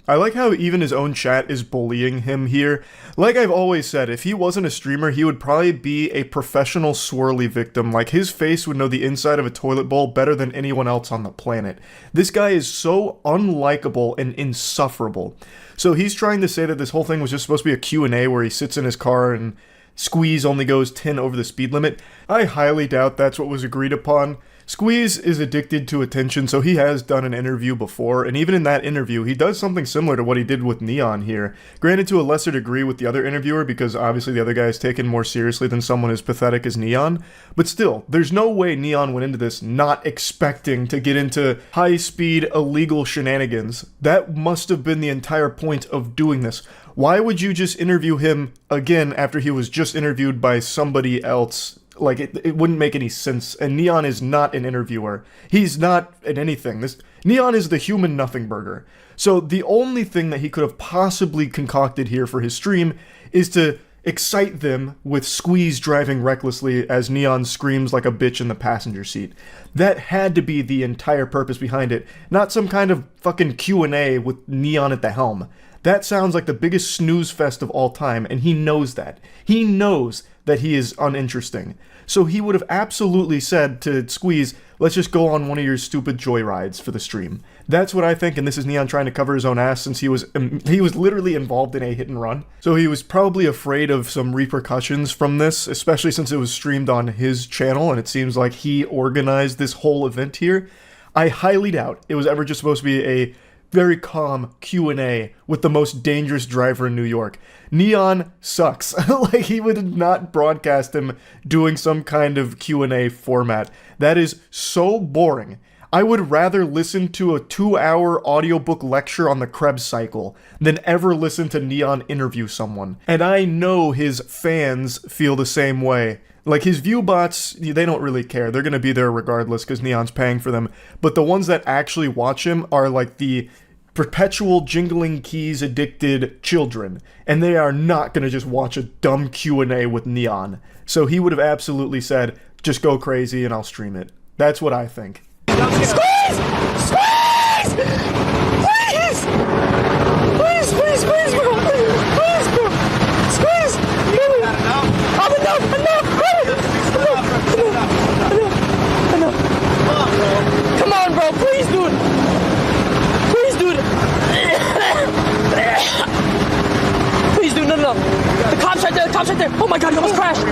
I like how even his own chat is bullying him here. Like I've always said, if he wasn't a streamer, he would probably be a professional swirly victim. Like, his face would know the inside of a toilet bowl better than anyone else on the planet. This guy is so unlikable and insufferable. So he's trying to say that this whole thing was just supposed to be a Q&A where he sits in his car and Squeeze only goes 10 over the speed limit. I highly doubt that's what was agreed upon. Squeeze is addicted to attention, so he has done an interview before, and even in that interview, he does something similar to what he did with Neon here. Granted, to a lesser degree with the other interviewer, because obviously the other guy is taken more seriously than someone as pathetic as Neon, but still, there's no way Neon went into this not expecting to get into high-speed, illegal shenanigans. That must have been the entire point of doing this. Why would you just interview him again after he was just interviewed by somebody else? Like, it wouldn't make any sense, and Neon is not an interviewer. He's not an anything. Neon is the human nothing burger. So the only thing that he could have possibly concocted here for his stream is to excite them with Squeeze driving recklessly as Neon screams like a bitch in the passenger seat. That had to be the entire purpose behind it, not some kind of fucking Q&A with Neon at the helm. That sounds like the biggest snooze fest of all time, and he knows that. He knows that he is uninteresting. So he would have absolutely said to Squeeze, let's just go on one of your stupid joyrides for the stream. That's what I think, and this is Neon trying to cover his own ass since he was literally involved in a hit and run. So he was probably afraid of some repercussions from this, especially since it was streamed on his channel, and it seems like he organized this whole event here. I highly doubt it was ever just supposed to be a very calm Q&A with the most dangerous driver in New York. Neon sucks. Like, he would not broadcast him doing some kind of Q&A format. That is so boring. I would rather listen to a 2-hour audiobook lecture on the Krebs cycle than ever listen to Neon interview someone. And I know his fans feel the same way. Like, his viewbots, they don't really care. They're gonna be there regardless because Neon's paying for them. But the ones that actually watch him are like the perpetual jingling keys addicted children. And they are not gonna just watch a dumb Q&A with Neon. So he would have absolutely said, just go crazy and I'll stream it. That's what I think. Squeeze! Squeeze! Please! Please, please, please, bro! Please, bro! Squeeze! Enough! Come on, bro! Please, dude! Please, dude! Please, dude, no. The cop's right there, Oh my god, you almost crashed!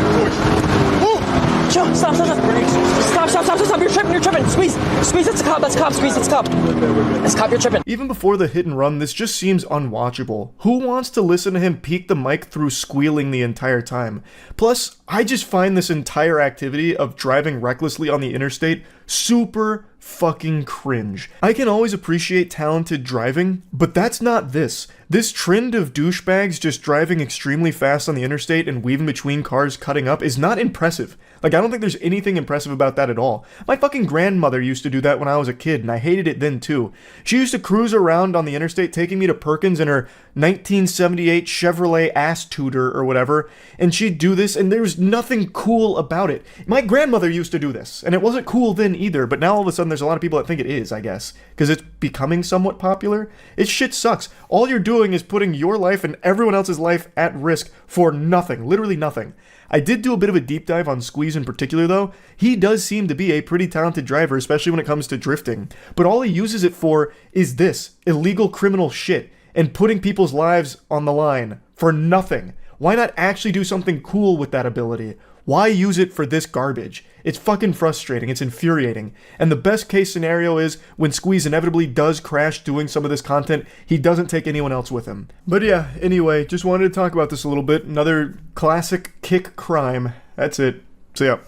Chill, stop. Stop, you're tripping. Squeeze, that's a cop, squeeze, that's a cop. That's a cop, you're tripping. Even before the hit and run, this just seems unwatchable. Who wants to listen to him peek the mic through squealing the entire time? Plus, I just find this entire activity of driving recklessly on the interstate super fucking cringe. I can always appreciate talented driving, but that's not this. This trend of douchebags just driving extremely fast on the interstate and weaving between cars cutting up is not impressive. Like, I don't think there's anything impressive about that at all. My fucking grandmother used to do that when I was a kid, and I hated it then too. She used to cruise around on the interstate taking me to Perkins in her 1978 Chevrolet ass tutor or whatever, and she'd do this, and there's nothing cool about it. My grandmother used to do this, and it wasn't cool then either, but now all of a sudden there's a lot of people that think it is, I guess, because it's becoming somewhat popular. It shit sucks. All you're doing is putting your life and everyone else's life at risk for nothing, literally nothing. I did do a bit of a deep dive on Squeeze in particular though. He does seem to be a pretty talented driver, especially when it comes to drifting. But all he uses it for is this, illegal criminal shit, and putting people's lives on the line for nothing. Why not actually do something cool with that ability? Why use it for this garbage? It's fucking frustrating, it's infuriating. And the best case scenario is, when Squeeze inevitably does crash doing some of this content, he doesn't take anyone else with him. But yeah, anyway, just wanted to talk about this a little bit. Another classic kick crime. That's it. See ya.